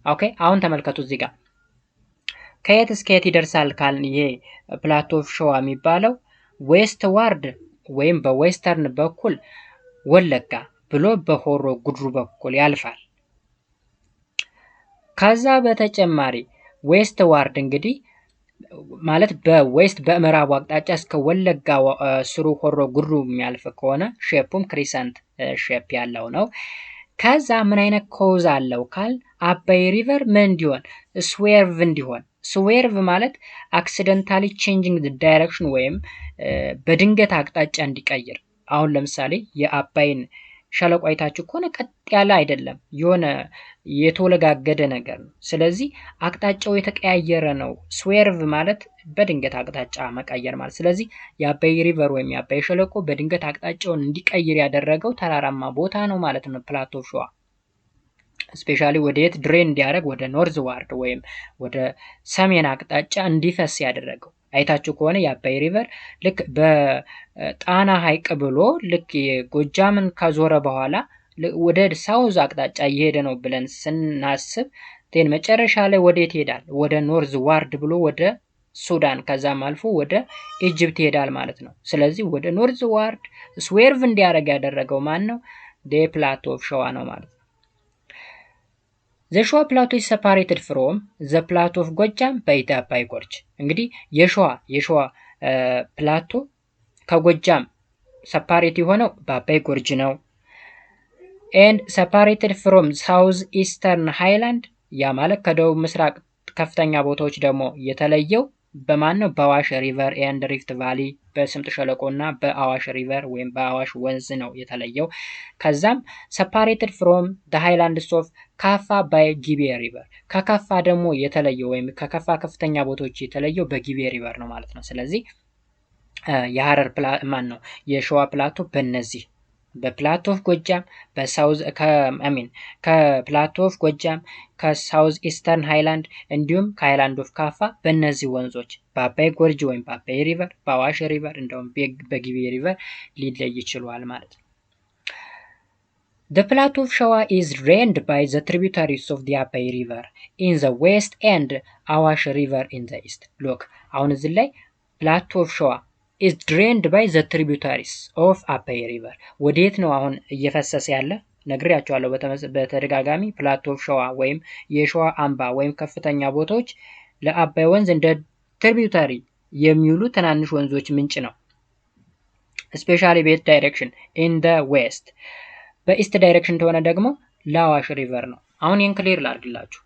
Speaker 1: ኦኬ አሁን ተመልከቱ እዚህ ጋር ከየት እስከ የት ይደርሳል ካልን ይሄ ፕላቶ ኦፍ ሸዋ የሚባለው ዌስት ዋርድ ወይም በዌስተርን በኩል ወለጋ ብሎ በሆሮ ጉድሩ በኩል ያልፋል። ከዛ በተጨማሪ ዌስት ዋርድ እንግዲህ ማለት በዌስት በምዕራብ አቅጣጫ እስከ ወለጋ ስሩ ሆሮ ጉድሩ የሚያልፍ ከሆነ ሼፑም ክሪሰንት ሼፕ ያለው ነው። ከዛ ምን አይነት ኮዝ አለው ካል አባይ ሪቨር ምን እንዲሆን ስዌርቭ እንዲሆን። ስዌርቭ ማለት አክሲደንታሊ ቼንጂንግ ዳይሬክሽን ወይም በድንገት አቅጣጫ እንዲቀይር። አሁን ለምሳሌ የአባይን ሸለቆ አይታችሁ ከሆነ ቀጥ ያለ አይደለም፣ የሆነ የተወለጋገደ ነገር ነው። ስለዚህ አቅጣጫው የተቀያየረ ነው። ስዌርቭ ማለት በድንገት አቅጣጫ መቀየር ማለት። ስለዚህ የአባይ ሪቨር ወይም የአባይ ሸለቆ በድንገት አቅጣጫውን እንዲቀይር ያደረገው ተራራማ ቦታ ነው ማለት ነው ፕላቶ ሸዋ። ስፔሻሊ ወደ የት ድሬን እንዲያደርግ ወደ ኖርዝ ዋርድ ወይም ወደ ሰሜን አቅጣጫ እንዲፈስ ያደረገው። አይታችሁ ከሆነ የአባይ ሪቨር ልክ በጣና ሐይቅ ብሎ ልክ የጎጃምን ከዞረ በኋላ ወደ ሳውዝ አቅጣጫ እየሄደ ነው ብለን ስናስብ ቴን መጨረሻ ላይ ወዴት ይሄዳል? ወደ ኖርዝ ዋርድ ብሎ ወደ ሱዳን ከዛም አልፎ ወደ ኢጅፕት ይሄዳል ማለት ነው። ስለዚህ ወደ ኖርዝ ዋርድ ስዌርቭ እንዲያደርግ ያደረገው ማን ነው? ደ ፕላቶ ኦፍ ሸዋ ነው ማለት ነው። the Showa plateau is separated from the plateau of ጎጃም by the አባይ ጎርጅ። እንግዲህ የሸዋ ፕላቶ ከጎጃም ሰፓሬት የሆነው በአባይ ጎርጅ ነው። and separated from south eastern highland ያ ማለት ከደቡብ ምስራቅ ከፍተኛ ቦታዎች ደግሞ የተለየው በማን ነው? በአዋሽ ሪቨር ኤንድ ሪፍት ቫሊ በስምጥ ሸለቆና በአዋሽ ሪቨር ወይም በአዋሽ ወንዝ ነው የተለየው። ከዛም separated from the highlands of ካፋ by ጊቤ ሪቨር ከካፋ ደግሞ የተለየው ወይም ከካፋ ከፍተኛ ቦታዎች የተለየው በጊቤ ሪቨር ነው ማለት ነው። ስለዚህ የሐረር ማን ነው የሸዋ ፕላቶ በእነዚህ በፕላቶ ኦፍ ጎጃም ከፕላቶ ኦፍ ጎጃም ከሳውዝ ኢስተርን ሃይላንድ እንዲሁም ከሃይላንድ ኦፍ ካፋ በእነዚህ ወንዞች በአባይ ጎርጅ ወይም በአባይ ሪቨር በአዋሽ ሪቨር እንደውም በጊቤ ሪቨር ሊለይ ይችላል ማለት ነው። The Plateau of Shawa is drained by the tributaries of the Abai River in the west and Awash River in the east. Look, አሁን እዚህ ላይ Plateau of Shawa is drained by the tributaries of Abai River. ወዴት ነው አሁን እየፈሰሰ ያለ? ነግሬያቸዋለሁ በተደጋጋሚ Plateau of Shawa ወይም የሸዋ አምባ ወይም ከፍተኛ ቦታዎች ለአባይ ወንዝ እንደ ትሪቢዩታሪ የሚውሉ ትናንሽ ወንዞች ምንጭ ነው። Especially በየት ዳይሬክሽን? In the west. በኢስት ዳይሬክሽን ተሆነ ደግሞ ለአዋሽ ሪቨር ነው። አሁን ይህን ክሊር ላድርግላችሁ።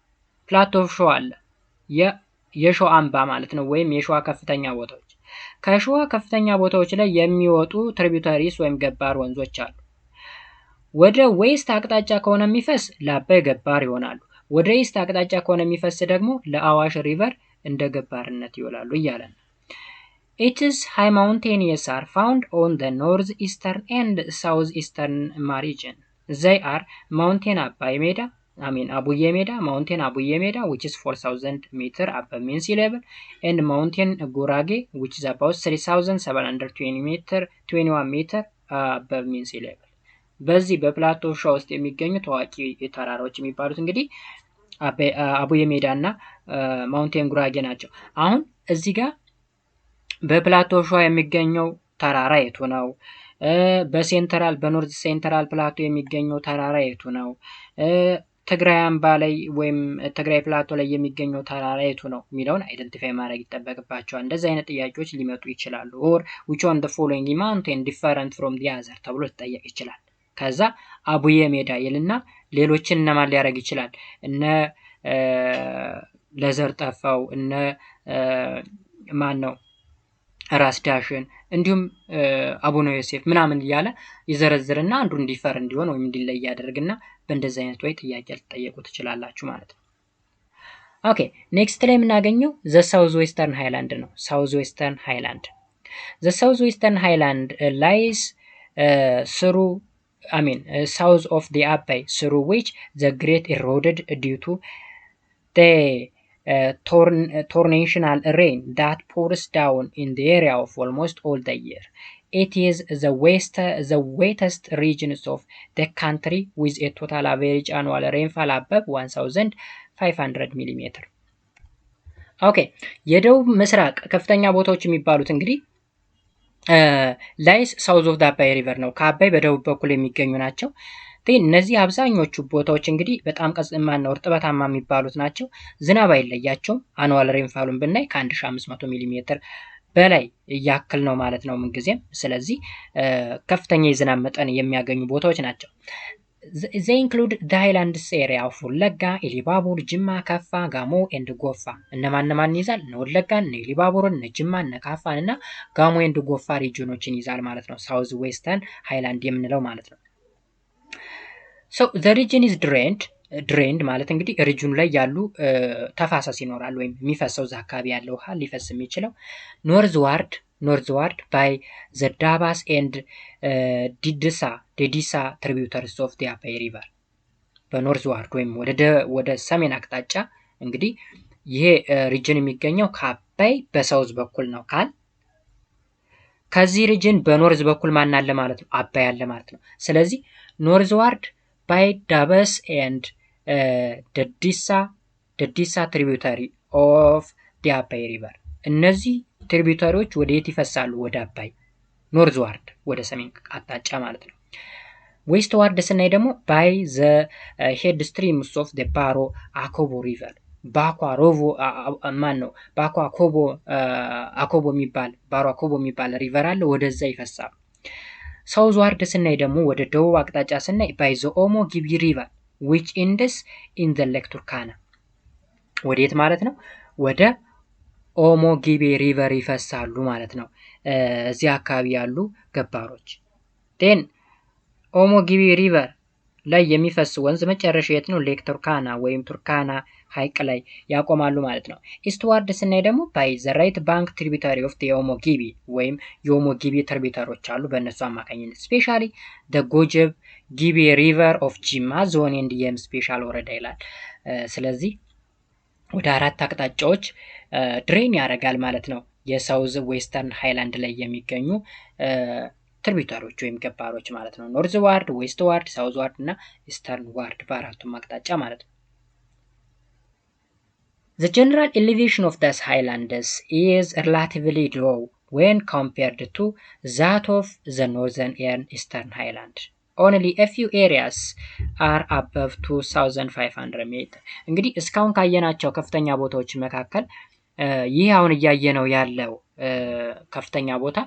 Speaker 1: ፕላቶ ኦፍ ሸዋ አለ የሸዋ አምባ ማለት ነው፣ ወይም የሸዋ ከፍተኛ ቦታዎች። ከሸዋ ከፍተኛ ቦታዎች ላይ የሚወጡ ትሪቢዩታሪስ ወይም ገባር ወንዞች አሉ። ወደ ዌስት አቅጣጫ ከሆነ የሚፈስ ለአባይ ገባር ይሆናሉ። ወደ ኢስት አቅጣጫ ከሆነ የሚፈስ ደግሞ ለአዋሽ ሪቨር እንደ ገባርነት ይውላሉ እያለ ነው። Its high mountains are found on the northeastern and southeastern margin. They are Mountain Abuye Meda, Mountain Abuye Meda, which is 4,000 meter above mean sea level, and Mountain Gurage, which is about 3,721 meter above mean sea level. በዚህ በፕላቶ ኦፍ ሸዋ ውስጥ የሚገኙ ታዋቂ ተራራዎች የሚባሉት እንግዲህ አቡየ ሜዳ እና ማውንቴን ጉራጌ ናቸው። አሁን እዚህ ጋር በፕላቶ ኦፍ ሸዋ የሚገኘው ተራራ የቱ ነው? በኖርዝ ሴንትራል ፕላቶ የሚገኘው ተራራ የቱ ነው? ትግራይ አምባ ላይ ወይም ትግራይ ፕላቶ ላይ የሚገኘው ተራራ የቱ ነው የሚለውን አይደንቲፋይ ማድረግ ይጠበቅባቸዋል። እንደዚህ አይነት ጥያቄዎች ሊመጡ ይችላሉ። ኦር which one the following mountain different from the other ተብሎ ሊጠየቅ ይችላል። ከዛ አቡየ ሜዳ ይልና ሌሎችን እነማን ሊያደርግ ይችላል? እነ ለዘር ጠፋው እነ ማን ነው ራስ ዳሽን እንዲሁም አቡነ ዮሴፍ ምናምን እያለ ይዘረዝርና አንዱ እንዲፈር እንዲሆን ወይም እንዲለይ ያደርግና በእንደዚህ አይነት ወይ ጥያቄ ልትጠየቁ ትችላላችሁ ማለት ነው። ኦኬ ኔክስት ላይ የምናገኘው ዘ ሳውዝ ዌስተርን ሃይላንድ ነው። ሳውዝ ዌስተርን ሃይላንድ ዘ ሳውዝ ዌስተርን ሃይላንድ ላይስ south of the Abai, through which the great eroded due to the torrential rain that pours down in the area of almost all the year. It is the wettest regions of the country with a total average annual rainfall above 1,500 millimeter. ኦኬ የደቡብ ምስራቅ ከፍተኛ ቦታዎች የሚባሉት እንግዲህ ላይስ ሳውዝ ኦፍ አባይ ሪቨር ነው። ከአባይ በደቡብ በኩል የሚገኙ ናቸው። እነዚህ አብዛኞቹ ቦታዎች እንግዲህ በጣም እርጥበታማ የሚባሉት ናቸው። ዝናብ አይለያቸውም። አኑዋል ሬንፋሉን ብናይ ከ1500 ሚሊ ሜትር በላይ ያክል ነው ማለት ነው ምንጊዜም። ስለዚህ ከፍተኛ የዝናብ መጠን የሚያገኙ ቦታዎች ናቸው። they include the highlands area of ወለጋ፣ ኢሊባቡር፣ ጅማ፣ ካፋ፣ ጋሞ ኤንድ ጎፋ። እነማን ይዛል? እነ ወለጋን፣ እነ ኢሊባቡርን፣ እነ ጅማን፣ እነ ካፋን እና ጋሞ ኤንድ ጎፋ ሪጅኖችን ይዛል ማለት ነው። ሳውዝ ዌስተርን ሃይላንድ የምንለው ማለት ነው። so the region is drained ማለት እንግዲህ ሪጅኑ ላይ ያሉ ተፋሰስ ይኖራል ወይም የሚፈሰው እዛ አካባቢ ያለው ውሃ ሊፈስ የሚችለው northward by the Dabas and ዴዲሳ tributaries of the Abai River በኖርዝዋርድ ወይም ወደ ሰሜን አቅጣጫ እንግዲህ ይሄ ሪጅን የሚገኘው ከአባይ በሳውዝ በኩል ነው ካል ከዚህ ሪጅን በኖርዝ በኩል ማን አለ ማለት ነው? አባይ አለ ማለት ነው። ስለዚህ ኖርዝዋርድ by Dabas and ዴዲሳ tributary of the Abai River እነዚህ ትሪቢዩተሪዎች ወደ የት ይፈሳሉ? ወደ አባይ ኖርዝዋርድ ወደ ሰሜን አቅጣጫ ማለት ነው። ዌስት ዋርድ ስናይ ደግሞ by the head streams of the Baro Akobo River አኮቦ የሚባል ሪቨር አለ፣ ወደዛ ይፈሳሉ። ሳውዝ ዋርድ ስናይ ደግሞ ወደ ደቡብ አቅጣጫ ስናይ by the Omo Gibi River which ends in the Lake Turkana ወዴት ማለት ነው? ወደ ኦሞ ጊቤ ሪቨር ይፈሳሉ ማለት ነው እዚህ አካባቢ ያሉ ገባሮች። ኦሞ ጊቤ ሪቨር ላይ የሚፈስ ወንዝ መጨረሻ የት ነው? ሌክ ቱርካና ወይም ቱርካና ሐይቅ ላይ ያቆማሉ ማለት ነው። ኢስትዋርድ ስናይ ደግሞ ባይ ዘ ራይት ባንክ ትሪቢታሪ ኦፍ የኦሞ ጊቢ ወይም የኦሞ ጊቢ ትሪቢታሮች አሉ። በእነሱ አማካኝነት ስፔሻሊ ደ ጎጀብ ጊቢ ሪቨር ኦፍ ጂማ ዞን ኤንድ የም ስፔሻል ወረዳ ይላል። ስለዚህ ወደ 4 አቅጣጫዎች ድሬን ያደርጋል ማለት ነው። የሳውዝ ዌስተርን ሃይላንድ ላይ የሚገኙ ትሪቢታሮች ወይም ገባሮች ማለት ነው። ኖርዝ ዋርድ፣ ዌስት ዋርድ፣ ሳውዝ ዋርድ እና ኢስተርን ዋርድ በአራቱም አቅጣጫ ማለት ነው። The general elevation of these highlands is relatively low when compared to that of the northern and eastern highland. Only a few areas are above 2500 meter. እንግዲህ እስካሁን ካየናቸው ከፍተኛ ቦታዎች መካከል ይህ አሁን እያየነው ያለው ከፍተኛ ቦታ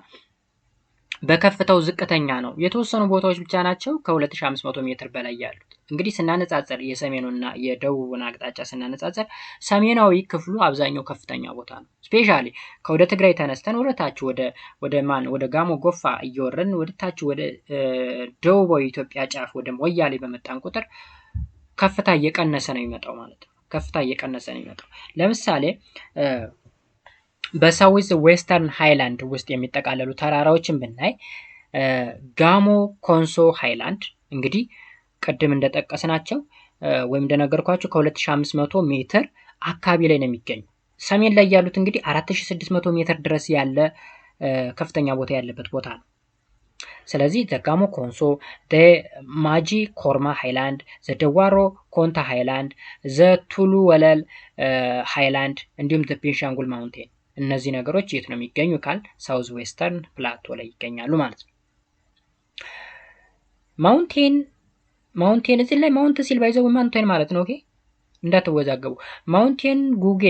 Speaker 1: በከፍታው ዝቅተኛ ነው። የተወሰኑ ቦታዎች ብቻ ናቸው ከ2500 ሜትር በላይ ያሉት። እንግዲህ ስናነጻጸር የሰሜኑና የደቡቡን አቅጣጫ ስናነጻጸር ሰሜናዊ ክፍሉ አብዛኛው ከፍተኛ ቦታ ነው። ስፔሻሊ ከወደ ትግራይ ተነስተን ወደ ጋሞ ጎፋ እየወረን ወደ ታች ወደ ደቡባዊ ኢትዮጵያ ጫፍ ወደ ሞያሌ በመጣን ቁጥር ከፍታ እየቀነሰ ነው የሚመጣው ማለት ነው። ከፍታ እየቀነሰ ነው የሚመጣው። ለምሳሌ በሳውዝ ዌስተርን ሃይላንድ ውስጥ የሚጠቃለሉ ተራራዎችን ብናይ ጋሞ ኮንሶ ሃይላንድ እንግዲህ ቅድም እንደጠቀስናቸው ወይም እንደነገርኳችሁ ከ2500 ሜትር አካባቢ ላይ ነው የሚገኙ። ሰሜን ላይ ያሉት እንግዲህ 4600 ሜትር ድረስ ያለ ከፍተኛ ቦታ ያለበት ቦታ ነው። ስለዚህ ዘጋሞ ኮንሶ፣ ማጂ ኮርማ ሃይላንድ፣ ዘደዋሮ ኮንታ ሃይላንድ፣ ዘቱሉ ወለል ሃይላንድ እንዲሁም ዘቤንሻንጉል ማውንቴን እነዚህ ነገሮች የት ነው የሚገኙ ካል ሳውዝ ዌስተርን ፕላቶ ላይ ይገኛሉ ማለት ነው። ማውንቴን እዚህ ላይ ማውንት ሲል ባይዘው ማውንቴን ማለት ነው። ኦኬ እንዳትወዛገቡ። ማውንቴን ጉጌ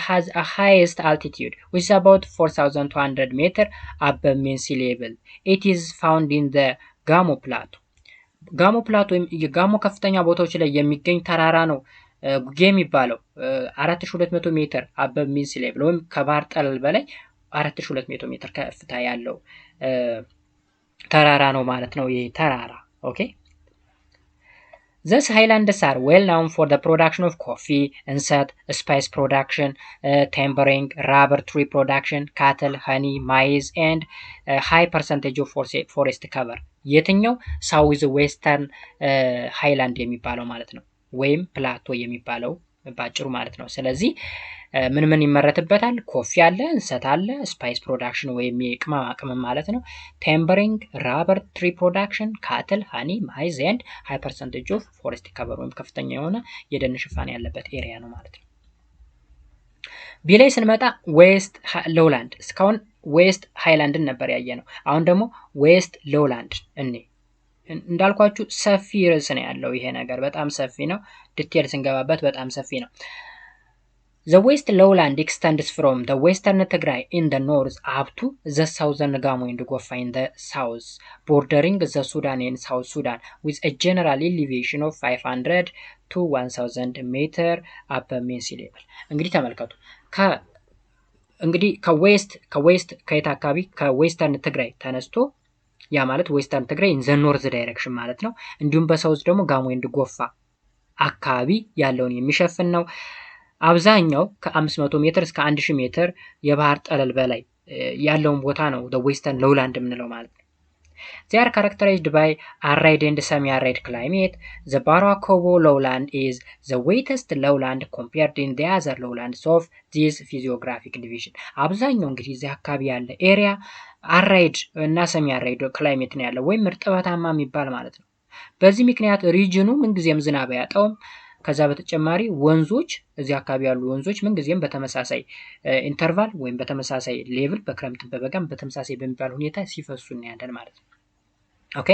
Speaker 1: has a highest altitude which is about 4200 meter above mean sea level. It is found in the Gamo Plateau. ጋሞ ፕላቶ ወይም የጋሞ ከፍተኛ ቦታዎች ላይ የሚገኝ ተራራ ነው። ጉጌ የሚባለው 4200 ሜትር አበብ ሚን ሲ ሌቭል ወይም ከባህር ጠለል በላይ 4200 ሜትር ከፍታ ያለው ተራራ ነው ማለት ነው። ይሄ ተራራ ኦኬ። These highlands are well known for the production of coffee, insect, spice production, timbering, rubber tree production, cattle, honey, maize, and high percentage of forest cover. የትኛው ሳውዝ ዌስተርን ሃይላንድ የሚባለው ማለት ነው፣ ወይም ፕላቶ የሚባለው ባጭሩ ማለት ነው። ስለዚህ ምን ይመረትበታል? ኮፊ አለ፣ እንሰት አለ፣ ስፓይስ ፕሮዳክሽን ወይም የቅመማ ቅመም ማለት ነው፣ ቴምበሪንግ፣ ራበር ትሪ ፕሮዳክሽን፣ ካትል፣ ሃኒ፣ ማይዝ ኤንድ ሃይ ፐርሰንቴጅ ኦፍ ፎሬስት ከቨር ወይም ከፍተኛ የሆነ የደን ሽፋን ያለበት ኤሪያ ነው ማለት ነው። ቢ ላይ ስንመጣ ዌስት ሎውላንድ። እስካሁን ዌስት ሃይላንድን ነበር ያየ ነው። አሁን ደግሞ ዌስት ሎውላንድ እንዳልኳችሁ ሰፊ ርዕስ ነው ያለው። ይሄ ነገር በጣም ሰፊ ነው። ዲቴል ስንገባበት በጣም ሰፊ ነው። The West Lowland extends from the western Tigray in the north up to the southern Gamo and Gofa in the south, bordering the Sudan and South Sudan with a general elevation of 500 to 1000 meter above mean sea level. እንግዲህ ተመልከቱ እንግዲህ ከዌስት ከየት አካባቢ ከዌስተርን ትግራይ ተነስቶ ያ ማለት ዌስተርን ትግራይ ኢን ዘ ኖርዝ ዳይሬክሽን ማለት ነው። እንዲሁም በሳውዝ ደግሞ ጋሞ ኤንድ ጎፋ አካባቢ ያለውን የሚሸፍን ነው። አብዛኛው ከ500 ሜትር እስከ 1000 ሜትር የባህር ጠለል በላይ ያለውን ቦታ ነው the western lowland የምንለው ማለት ነው። They are characterized by arid and semi-arid climate. The Barakobo lowland is the wettest lowland compared to the other lowlands of this physiographic division. አብዛኛው እንግዲህ እዚህ አካባቢ ያለ ኤሪያ አራይድ እና ሰሚ አራይድ ክላይሜት ነው ያለው ወይም እርጥበታማ የሚባል ማለት ነው። በዚህ ምክንያት ሪጅኑ ምንጊዜም ዝናብ አያጣውም። ከዛ በተጨማሪ ወንዞች እዚህ አካባቢ ያሉ ወንዞች ምንጊዜም በተመሳሳይ ኢንተርቫል ወይም በተመሳሳይ ሌቭል በክረምት በበጋም በተመሳሳይ በሚባል ሁኔታ ሲፈሱ እናያለን ማለት ነው። ኦኬ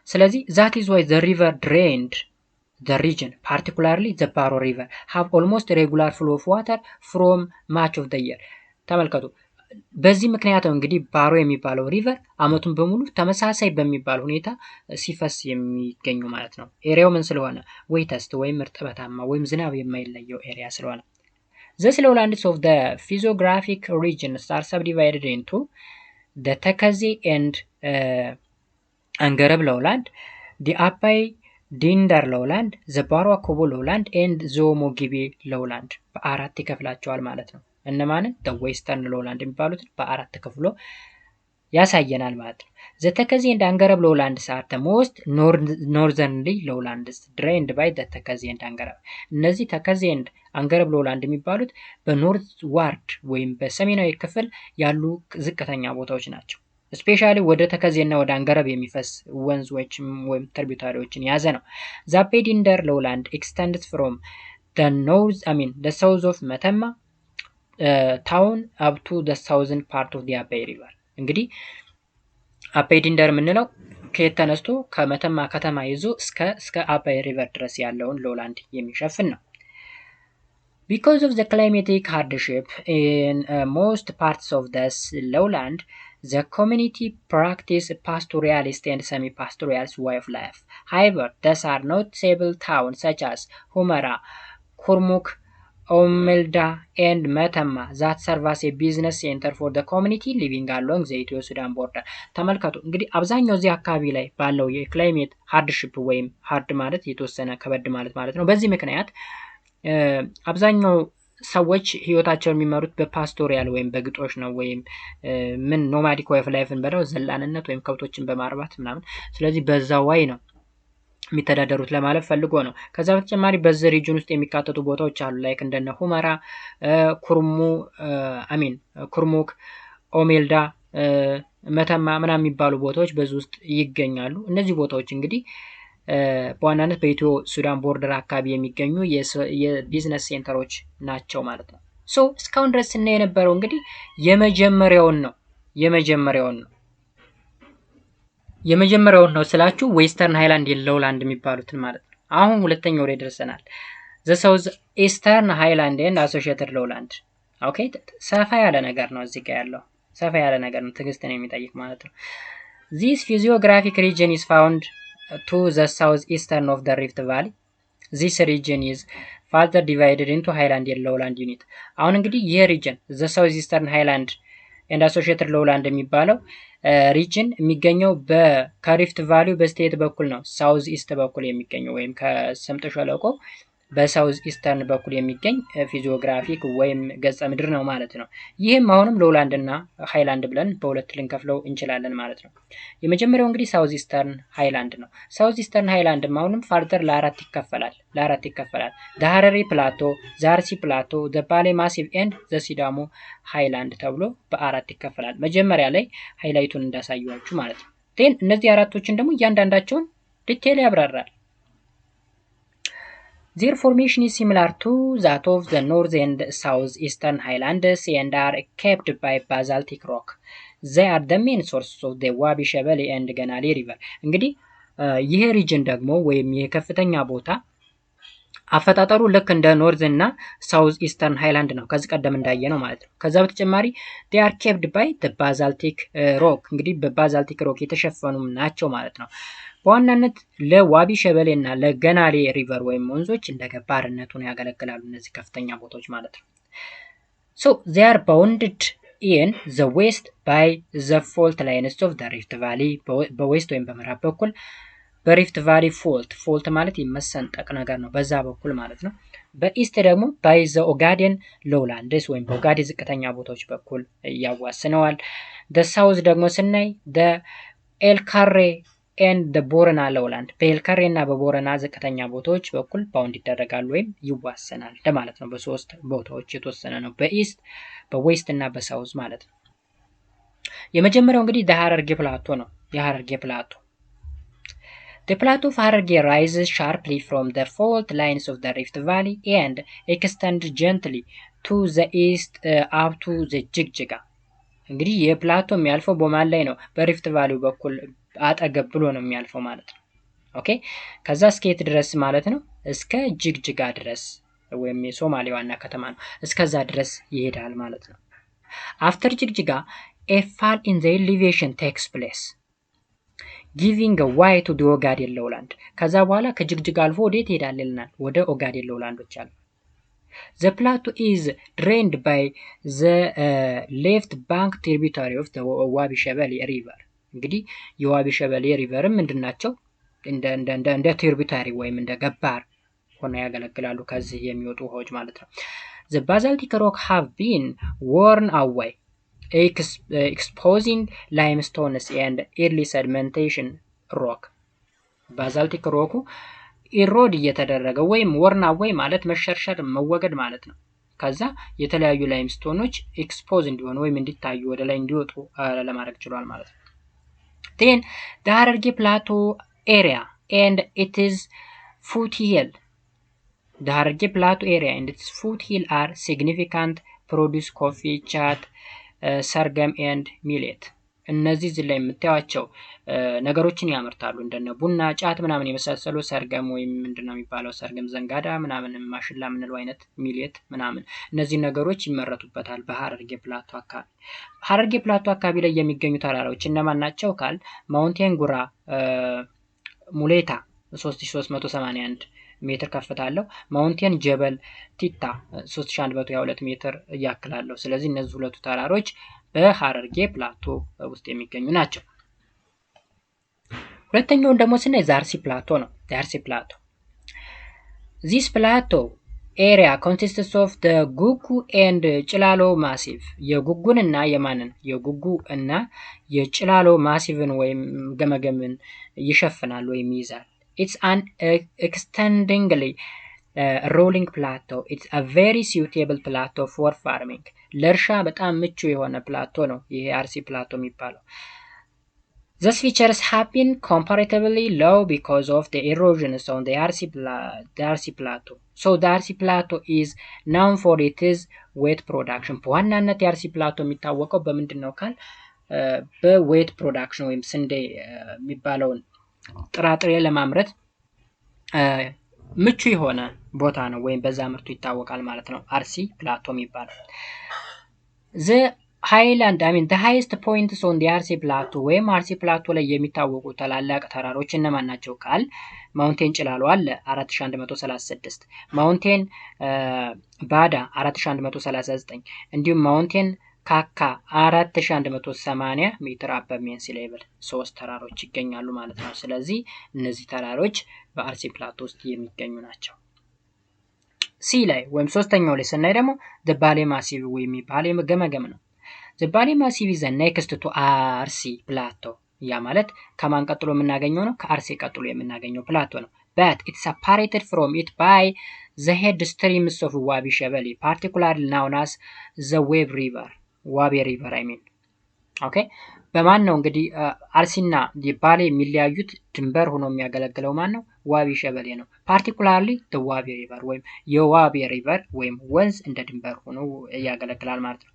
Speaker 1: ስለዚህ that is why the river drained the region, particularly the Baro river, have almost regular flow of water from much of the year. ተመልከቱ በዚህ ምክንያት ነው እንግዲህ ባሮ የሚባለው ሪቨር አመቱን በሙሉ ተመሳሳይ በሚባል ሁኔታ ሲፈስ የሚገኙ ማለት ነው። ኤሪያው ምን ስለሆነ ዌተስት ወይም እርጥበታማ ወይም ዝናብ የማይለየው ኤሪያ ስለሆነ The lowlands of the physiographic regions are subdivided into the Takazi and Angarab lowland, the Apai ዲንደር ሎውላንድ the Barwa Kobo lowland and ዞሞ ጊቤ lowland በአራት ይከፍላቸዋል ማለት ነው። እነማንን the western lowland የሚባሉት በአራት ከፍሎ ያሳየናል ማለት ነው። the ተከዜ and አንገረብ lowlands are the most northernly lowlands drained by the ተከዜ and አንገረብ። እነዚህ ተከዜ and አንገረብ lowland የሚባሉት በኖርዝ ዋርድ ወይም በሰሜናዊ ክፍል ያሉ ዝቅተኛ ቦታዎች ናቸው። ስፔሻሊ ወደ ተከዜና ወደ አንገረብ የሚፈስ ወንዞች ወይም ትሪቢዩታሪዎችን ያዘ ነው። the Apai ዲንደር lowland extends from the south of መተማ town up to the southern part of the Apai river። እንግዲህ አፓይ ዲንደር የምንለው ከየት ተነስቶ ከመተማ ከተማ ይዞ እስከ አፓይ ሪቨር ድረስ ያለውን ሎላንድ የሚሸፍን ነው። Because of the climatic hardship in most parts of this lowland, the community practice pastoralist and semi-pastoralist way of life. However, these are notable towns such as Humera, Kurmuk, Omelda, and Metama that serve as a business center for the community living along the Ethio-Sudan border. ተመልከቱ እንግዲህ አብዛኛው እዚህ አካባቢ ላይ ባለው የክላይሜት ሃርድሺፕ ወይም ሃርድ ማለት የተወሰነ ከበድ ማለት ነው። በዚህ ምክንያት አብዛኛው ሰዎች ህይወታቸውን የሚመሩት በፓስቶሪያል ወይም በግጦሽ ነው ወይም ምን ኖማዲክ ዌይ ኦፍ ላይፍን በለው ዘላንነት ወይም ከብቶችን በማርባት ምናምን። ስለዚህ በዛው ዋይ ነው የሚተዳደሩት ለማለት ፈልጎ ነው። ከዛ በተጨማሪ በዚህ ሪጅን ውስጥ የሚካተቱ ቦታዎች አሉ ላይክ እንደነ ሁመራ፣ ኩርሙክ፣ ኦሜልዳ፣ መተማ ምናምን የሚባሉ ቦታዎች በዚህ ውስጥ ይገኛሉ። እነዚህ ቦታዎች እንግዲህ በዋናነት በኢትዮ ሱዳን ቦርደር አካባቢ የሚገኙ የቢዝነስ ሴንተሮች ናቸው ማለት ነው። ሶ እስካሁን ድረስ ስናይ የነበረው እንግዲህ የመጀመሪያውን ነው ስላችሁ ዌስተርን ሃይላንድ ሎውላንድ የሚባሉትን ማለት ነው። አሁን ሁለተኛው ላይ ደርሰናል። the south eastern highland and associated lowland። ኦኬ ሰፋ ያለ ነገር ነው እዚህ ጋር ያለው ሰፋ ያለ ነገር ነው፣ ትዕግስትን የሚጠይቅ ማለት ነው። this physiographic region is found to the southeastern of the Rift Valley. This region is further divided into highland and lowland unit። አሁን እንግዲህ ይህ region the southeastern highland and associated lowland የሚባለው ሪጅን የሚገኘው ከሪፍት ቫሊው በስቴት በኩል ነው። ሳውዝ ኢስት በኩል የሚገኘው ወይም ከሰምጥ ሸለቆ በሳውዝ ኢስተርን በኩል የሚገኝ ፊዚዮግራፊክ ወይም ገጸ ምድር ነው ማለት ነው። ይህም አሁንም ሎውላንድ እና ሃይላንድ ብለን በሁለት ልንከፍለው እንችላለን ማለት ነው። የመጀመሪያው እንግዲህ ሳውዝ ኢስተርን ሃይላንድ ነው። ሳውዝ ኢስተርን ሃይላንድ አሁንም ፋርደር ለአራት ይከፈላል። ዳሃረሪ ፕላቶ፣ ዛርሲ ፕላቶ፣ ዘባሌ ማሲቭ ኤንድ ዘሲዳሞ ሃይላንድ ተብሎ በአራት ይከፈላል። መጀመሪያ ላይ ሃይላይቱን እንዳሳየዋችሁ ማለት ነው። ቴን እነዚህ አራቶችን ደግሞ እያንዳንዳቸውን ዲቴል ያብራራል። Their formation is similar to that of the north and southeastern highlands and are capped by basaltic rock. They are the main sources of the Wabi Shebele and Ganali river. እንግዲህ ይሄ ሪጅን ደግሞ ወይም የከፍተኛ ቦታ አፈጣጠሩ ልክ እንደ ኖርዝ እና ሳውዝ ኢስተርን ሃይላንድ ነው ከዚህ ቀደም እንዳየ ነው ማለት ነው። ከዛ በተጨማሪ they are capped by the basaltic rock እንግዲህ በባዛልቲክ ሮክ የተሸፈኑ ናቸው ማለት ነው። በዋናነት ለዋቢ ሸበሌ እና ለገናሌ ሪቨር ወይም ወንዞች እንደ ገባርነት ሆነው ያገለግላሉ እነዚህ ከፍተኛ ቦታዎች ማለት ነው። so they are bounded in the west by the fault lines of the Rift Valley በዌስት ወይም በምዕራብ በኩል በሪፍት ቫሊ ፎልት ማለት የመሰንጠቅ ነገር ነው በዛ በኩል ማለት ነው። በኢስት ደግሞ by the Ogaden lowlands ወይም በኦጋዴን ዝቅተኛ ቦታዎች በኩል ያዋስነዋል። the south ደግሞ ስናይ the ኤልካሬ and the ቦረና lowland በኤልካሬ እና በቦረና ዝቅተኛ ቦታዎች በኩል ባውንድ ይደረጋሉ ወይም ይዋሰናል ለማለት ነው። በሶስት ቦታዎች የተወሰነ ነው በኢስት በዌስት እና በሳውዝ ማለት ነው። የመጀመሪያው እንግዲህ ሐረርጌ ፕላቶ ነው። የሐረርጌ ፕላቶ The plateau of Hararge rises sharply from the fault lines of the Rift Valley and extends gently to the east up to the Jigjiga. እንግዲህ የፕላቶ የሚያልፈው በማን ላይ ነው? በሪፍት ቫሊው በኩል አጠገብ ብሎ ነው የሚያልፈው ማለት ነው። ኦኬ ከዛ እስከ የት ድረስ ማለት ነው? እስከ ጅግጅጋ ድረስ ወይም የሶማሌ ዋና ከተማ ነው። እስከዛ ድረስ ይሄዳል ማለት ነው። After Jigjiga, a fall in the elevation takes place, giving a way to the Ogaden lowland. ከዛ በኋላ ከጅግጅጋ አልፎ ወዴት ይሄዳል ይልናል? ወደ ኦጋዴን ሎውላንዶች አለ። The plateau is drained by the left bank tributary of the Wabi Shebele river. እንግዲህ የዋቢ ሸበሌ ሪቨርም ምንድናቸው? እንደ ትሪቢዩታሪ ወይም እንደ ገባር ሆነ ያገለግላሉ ከዚህ የሚወጡ ውሃዎች ማለት ነው። The basaltic rock have been worn away, exposing limestones and early sedimentation rock. ባዛልቲክ ሮኩ ኢሮድ እየተደረገ ወይም worn away ማለት መሸርሸር መወገድ ማለት ነው። ከዛ የተለያዩ ላይምስቶኖች ኤክስፖዝ እንዲሆኑ ወይም እንዲታዩ ወደ ላይ እንዲወጡ ለማድረግ ችሏል ማለት ነው። then the Hararghe plateau area and its foothill the Hararghe plateau area and its foothill are significant produce coffee, chat, sorghum and millet. እነዚህ እዚህ ላይ የምታዩቸው ነገሮችን ያመርታሉ እንደነ ቡና፣ ጫት ምናምን የመሳሰሉ ሰርገም ወይም ምንድነው የሚባለው ሰርገም ዘንጋዳ ምናምን ማሽላ ምንለው አይነት ሚሌት ምናምን እነዚህ ነገሮች ይመረቱበታል በሐረርጌ ፕላቶ አካባቢ። ሐረርጌ ፕላቶ አካባቢ ላይ የሚገኙ ተራራዎች እነማን ናቸው ካል ማውንቴን ጉራ ሙሌታ 3381 ሜትር ከፍታ አለው። ማውንቴን ጀበል ቲታ 3122 ሜትር ያክላለው። ስለዚህ እነዚህ ሁለቱ ተራሮች በሐረርጌ ፕላቶ ውስጥ የሚገኙ ናቸው። ሁለተኛው ደግሞ ስናይ ዛርሲ ፕላቶ ነው። ዛርሲ ፕላቶ this plateau area consists of the ጉጉ and ጭላሎ ማሲቭ የጉጉንና የማንን የጉጉ እና የጭላሎ ማሲቭን ወይም ገመገምን ይሸፍናል ወይም ይይዛል። it's an extendingly rolling plateau. It's a very suitable plateau for farming. ለእርሻ በጣም ምቹ የሆነ ፕላቶ ነው ይሄ አርሲ ፕላቶ የሚባለው። These features have been comparatively low because of the erosions on the RC plateau. So the RC plateau is known for its wheat production. በዋናነት የአርሲ ፕላቶ የሚታወቀው በምንድን ነው ካል በዌት ፕሮዳክሽን ወይም ስንዴ የሚባለውን ጥራጥሬ ለማምረት ምቹ የሆነ ቦታ ነው ወይም በዛ ምርቱ ይታወቃል ማለት ነው አርሲ ፕላቶ የሚባለው። the highest points on the RC plateau ወይም አርሲ ፕላቶ ላይ የሚታወቁ ታላላቅ ተራሮች እነማን ናቸው ካል ማውንቴን ጭላሎ አለ 4136፣ ማውንቴን ባዳ 4139 እንዲሁም ማውንቴን ካካ 4180 ሜትር አበብ ሜን ሲ ሌቭል 3 ተራሮች ይገኛሉ ማለት ነው። ስለዚህ እነዚህ ተራሮች በአርሲ ፕላቶ ውስጥ የሚገኙ ናቸው። ሲ ላይ ወይም ሶስተኛው ላይ ስናይ ደግሞ the Bale Massive ወይም ባሌ ገመገም ነው። the Bale Massive is next to አርሲ ፕላቶ ያ ማለት ከማን ቀጥሎ የምናገኘው ነው ከአርሲ ቀጥሎ የምናገኘው ፕላቶ ነው። but it's separated from it by the head streams of ዋቢ ሸበሌ particularly known as the Wave River ዋቢ ሪቨር አይ ሚን ኦኬ። በማን ነው እንግዲህ አርሲና የባሌ የሚለያዩት ድንበር ሆኖ የሚያገለግለው ማን ነው ዋቢ ሸበሌ ነው። ፓርቲኩላርሊ the ዋቢ ሪቨር ወይም የዋቢ ሪቨር ወይም ወንዝ እንደ ድንበር ሆኖ ያገለግላል ማለት ነው።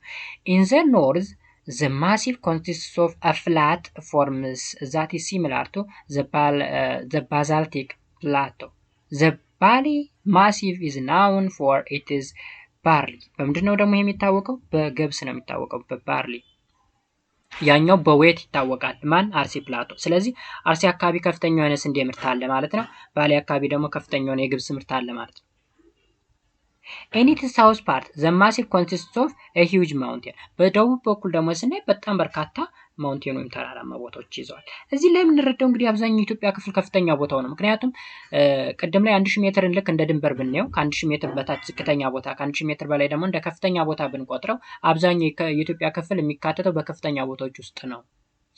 Speaker 1: in the north the massive consists of a flat forms that is similar to the basaltic plateau. the Bale Massive is known for its barley. በምንድነው ደግሞ የሚታወቀው በገብስ ነው የሚታወቀው በባርሊ። ያኛው በዌት ይታወቃል ማን አርሲ ፕላቶ። ስለዚህ አርሲ አካባቢ ከፍተኛ የሆነ ስንዴ ምርት አለ ማለት ነው። ባሌ አካባቢ ደግሞ ከፍተኛ የሆነ የገብስ ምርት አለ ማለት ነው። in its south part the massive consists of a huge mountain. በደቡብ በኩል ደግሞ ስናይ በጣም በርካታ ማውንቴን ወይም ተራራማ ቦታዎች ይዘዋል። እዚህ ላይ የምንረዳው እንግዲህ አብዛኛው የኢትዮጵያ ክፍል ከፍተኛ ቦታው ነው። ምክንያቱም ቅድም ላይ 1000 ሜትርን ልክ እንደ ድንበር ብንየው ከ1000 ሜትር በታች ዝቅተኛ ቦታ ከ1000 ሜትር በላይ ደግሞ እንደ ከፍተኛ ቦታ ብንቆጥረው አብዛኛው የኢትዮጵያ ክፍል የሚካተተው በከፍተኛ ቦታዎች ውስጥ ነው።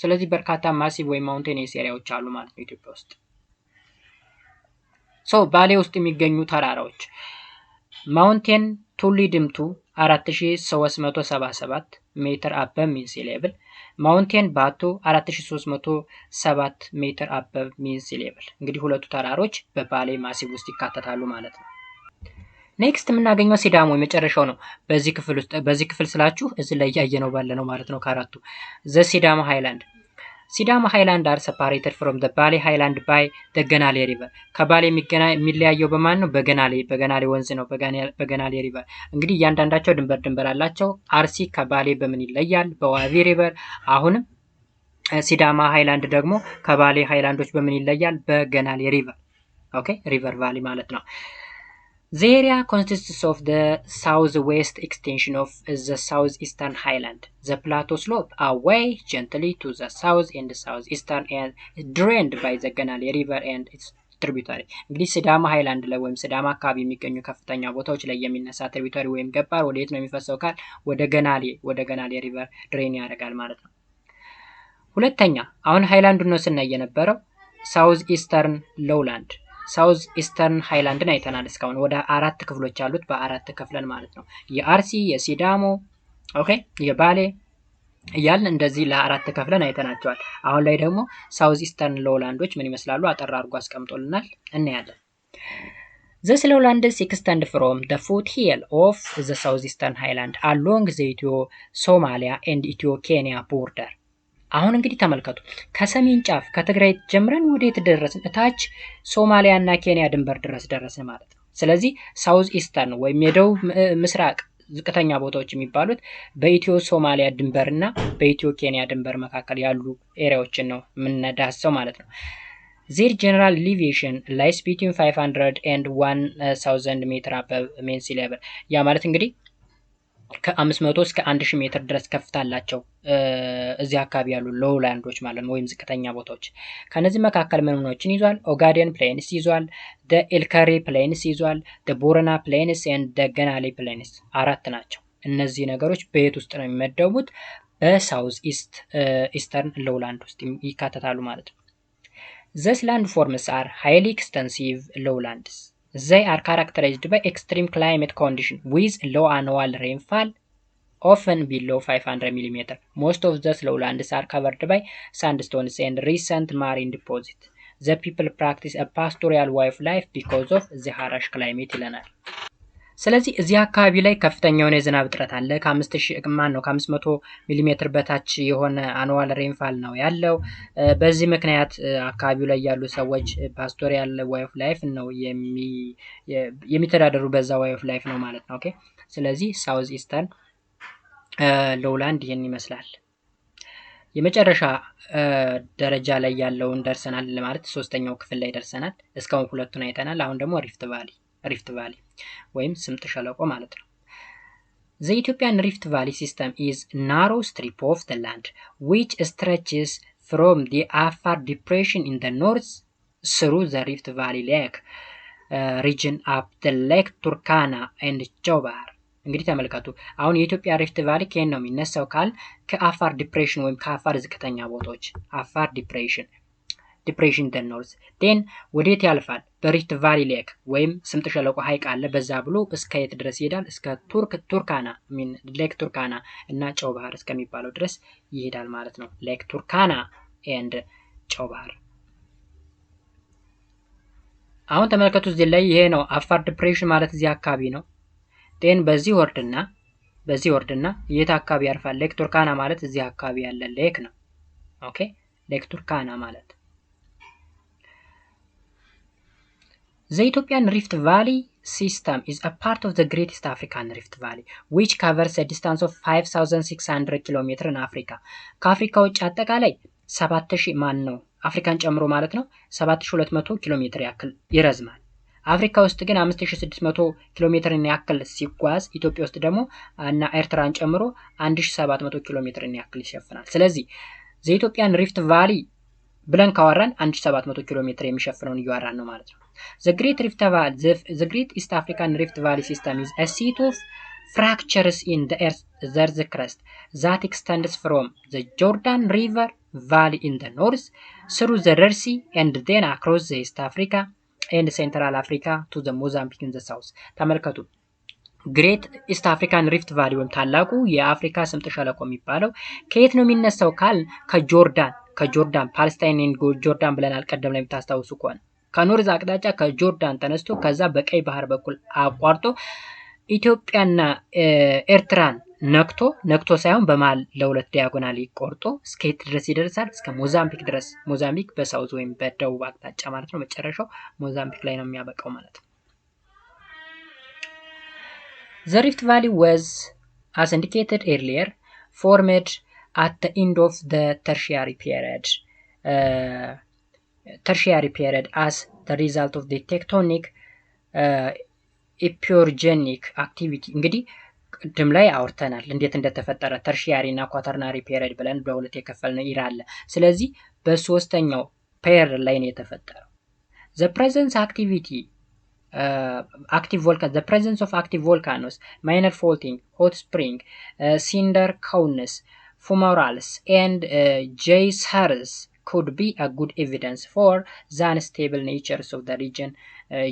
Speaker 1: ስለዚህ በርካታ ማሲቭ ወይም ማውንቴኒየስ ኤሪያዎች አሉ ማለት ነው ኢትዮጵያ ውስጥ። ባሌ ውስጥ የሚገኙ ተራራዎች ማውንቴን ቱሊ ድምቱ 4377 ሜትር አበብ ሚን ሲ ሌቭል፣ ማውንቴን ባቶ 4307 ሜትር አበብ ሚን ሲ ሌቭል። እንግዲህ ሁለቱ ተራሮች በባሌ ማሲቭ ውስጥ ይካተታሉ ማለት ነው። ኔክስት የምናገኘው ሲዳሞ የመጨረሻው ነው በዚህ ክፍል ስላችሁ እዚህ ላይ ያየነው ባለ ነው ማለት ነው ከአራቱ ዘ ሲዳሞ ሃይላንድ። ሲዳሞ ሃይላንድ are separated from the Bale Highland by the ገናሌ ሪቨር። ከባሌ የሚለያየው በማን ነው በገናሌ ወንዝ ነው በገናሌ ሪቨር። እንግዲህ እያንዳንዳቸው ድንበር አላቸው። አርሲ ከባሌ በምን ይለያል በዋቢ ሪቨር። አሁንም ሲዳማ ሃይላንድ ደግሞ ከባሌ ሃይላንዶች በምን ይለያል በገናሌ ሪቨር። ኦኬ ሪቨር ቫሊ ማለት ነው። The area consists of the southwest extension of the southeastern highland. The plateau slope away gently to the south and southeastern and drained by the Ganali river and its tributary. እንግዲህ ሲዳማ ሃይላንድ ላይ ወይም ሲዳማ አካባቢ የሚገኙ ከፍተኛ ቦታዎች ላይ የሚነሳ ትሪቢዩተሪ ወይም ገባር ወዴት ነው የሚፈሰው ካል ወደ ገናሌ ሪቨር ድሬን ያደርጋል ማለት ነው። ሁለተኛ አሁን ሃይላንዱን ነው ስናይ የነበረው ሳውዝ ኢስተርን ሎውላንድ ሳውዝ ኢስተርን ሃይላንድን አይተናል። እስካሁን ወደ 4 ክፍሎች አሉት በአራት ከፍለን ማለት ነው። የአርሲ፣ የሲዳሞ፣ ኦኬ የባሌ እያልን እንደዚህ ለአራት ከፍለን አይተናቸዋል። አሁን ላይ ደግሞ ሳውዝ ኢስተርን ሎውላንዶች ምን ይመስላሉ አጠር አድርጎ አስቀምጦልናል እናያለን። This lowland extends from the foothill of the southeastern highland along the Ethiopia-Somalia and Ethiopia-Kenya border. አሁን እንግዲህ ተመልከቱ ከሰሜን ጫፍ ከትግራይ ጀምረን ወዴት ደረስን? እታች ሶማሊያ እና ኬንያ ድንበር ድረስ ደረስን ማለት ነው። ስለዚህ ሳውዝ ኢስተርን ወይም የደቡብ ምስራቅ ዝቅተኛ ቦታዎች የሚባሉት በኢትዮ ሶማሊያ ድንበር እና በኢትዮ ኬንያ ድንበር መካከል ያሉ ኤሪያዎችን ነው የምንዳስሰው ማለት ነው። Their general elevation lies between 500 and 1000 ሜትር above mean sea level። ያ ማለት እንግዲህ ከ500 እስከ 1000 ሜትር ድረስ ከፍታ አላቸው እዚህ አካባቢ ያሉ ሎውላንዶች ማለት ነው ወይም ዝቅተኛ ቦታዎች። ከነዚህ መካከል ምንኖችን ይዟል? ኦጋዴን ፕሌንስ ይዟል፣ the ኤልካሪ ፕሌንስ ይዟል፣ the ቦረና ፕሌንስ and the ገናሌ ፕሌንስ አራት ናቸው። እነዚህ ነገሮች በየት ውስጥ ነው የሚመደቡት? በሳውዝ ኢስተርን ሎውላንድ ውስጥ ይካተታሉ ማለት ነው። These landforms are highly extensive lowlands. They are characterized by extreme climate conditions with low annual rainfall, often below 500 mm. Most of these lowlands are covered by sandstones and recent marine deposits. The people practice a pastoral way of life because of the harsh climate ይለናል። ስለዚህ እዚህ አካባቢ ላይ ከፍተኛ የሆነ የዝናብ እጥረት አለ። ከ500 ሚሊ ሜትር በታች የሆነ አኑዋል ሬንፋል ነው ያለው። በዚህ ምክንያት አካባቢው ላይ ያሉ ሰዎች ፓስቶሪያል ዌይ ኦፍ ላይፍ ነው የሚተዳደሩ በዛ ዌይ ኦፍ ላይፍ ነው ማለት ነው። ኦኬ ስለዚህ ሳውዝ ኢስተርን ሎውላንድ ይሄን ይመስላል። የመጨረሻ ደረጃ ላይ ያለውን ደርሰናል ማለት ሶስተኛው ክፍል ላይ ደርሰናል። እስካሁን ሁለቱን አይተናል። አሁን ደግሞ ሪፍት ቫሊ ወይም ስምጥ ሸለቆ ማለት ነው። The Ethiopian Rift Valley system is narrow strip of the land which stretches from the Afar depression in the north through the Rift Valley Lake region up the Lake Turkana and Chobar። እንግዲህ ተመልከቱ አሁን የኢትዮጵያ ሪፍት ቫሊ ከየት ነው የሚነሳው ካል ከአፋር ዲፕሬሽን ወይም ከአፋር ዝቅተኛ ቦታዎች አፋር ዲፕሬሽን the north then ወዴት ያልፋል? በሪፍት ቫሊ ሌክ ወይም ስምጥ ሸለቆ ሐይቅ አለ። በዛ ብሎ እስከ የት ድረስ ይሄዳል? እስከ ቱርካና ሌክ ቱርካና እና ጨው ባህር እስከሚባለው ድረስ ይሄዳል ማለት ነው። ሌክ ቱርካና ኤንድ ጨው ባህር። አሁን ተመልከቱ እዚህ ላይ ይሄ ነው አፋር ዲፕሬሽን ማለት እዚህ አካባቢ ነው። then በዚህ ወርድና የት አካባቢ ያርፋል? ሌክ ቱርካና ማለት እዚህ አካባቢ ያለ ሌክ ነው። ኦኬ ሌክ ቱርካና ማለት The Ethiopian Rift Valley system is a part of the Great East African Rift Valley, which covers a distance of 5,600 km in Africa. ከአፍሪካ ውጭ አጠቃላይ 7000 አፍሪካን ጨምሮ ማለት ነው 7200 ኪሎ ሜትር ያክል ይረዝማል። አፍሪካ ውስጥ ግን 5600 ኪሎ ሜትርን ያክል ሲጓዝ ኢትዮጵያ ውስጥ ደግሞ እና ኤርትራን ጨምሮ 1700 ኪሎ ሜትርን ያክል ይሸፍናል። ስለዚህ the Ethiopian Rift Valley ብለን ካወራን 1700 ኪሎ ሜትር የሚሸፍነውን እያወራን ነው ማለት ነው። The Great East African Rift Valley system is a set of fractures in the earth's crust that extends from the Jordan River Valley in the north through the Red Sea and then across the East Africa and Central Africa to the Mozambique in the south። ተመልከቱ ግሬት ኢስት አፍሪካን ሪፍት ቫሊ ወይም ታላቁ የአፍሪካ ስምጥ ሸለቆ የሚባለው ከየት ነው የሚነሳው ካል ከጆርዳን ፓለስታይን ጆርዳን ብለናል ቀደም ላይ የምታስታውሱ ከሆነ ከኖርዝ አቅጣጫ ከጆርዳን ተነስቶ ከዛ በቀይ ባህር በኩል አቋርጦ ኢትዮጵያና ኤርትራን ነክቶ ሳይሆን በማል ለሁለት ዲያጎናሊ ቆርጦ እስከየት ድረስ ይደርሳል? እስከ ሞዛምቢክ ድረስ። ሞዛምቢክ በሳውዝ ወይም በደቡብ አቅጣጫ ማለት ነው። መጨረሻው ሞዛምቢክ ላይ ነው የሚያበቃው ማለት ነው። The Rift Valley was, as indicated earlier, formed at the end of the tertiary period as the result of the tectonic ኢፒዮርጀኒክ አክቲቪቲ እንግዲህ ቅድም ላይ አውርተናል እንዴት እንደተፈጠረ ተርሺያሪ እና ኳተርናሪ ፔሪድ ብለን በሁለት የከፈልነው ኢራ አለ። ስለዚህ በሶስተኛው ፔሪድ ላይ ነው የተፈጠረው። the presence activity active volcanoes, the presence of active volcanoes, minor faulting, hot spring, cinder cones, fumaroles, and geysers could be a good evidence for the unstable natures of the region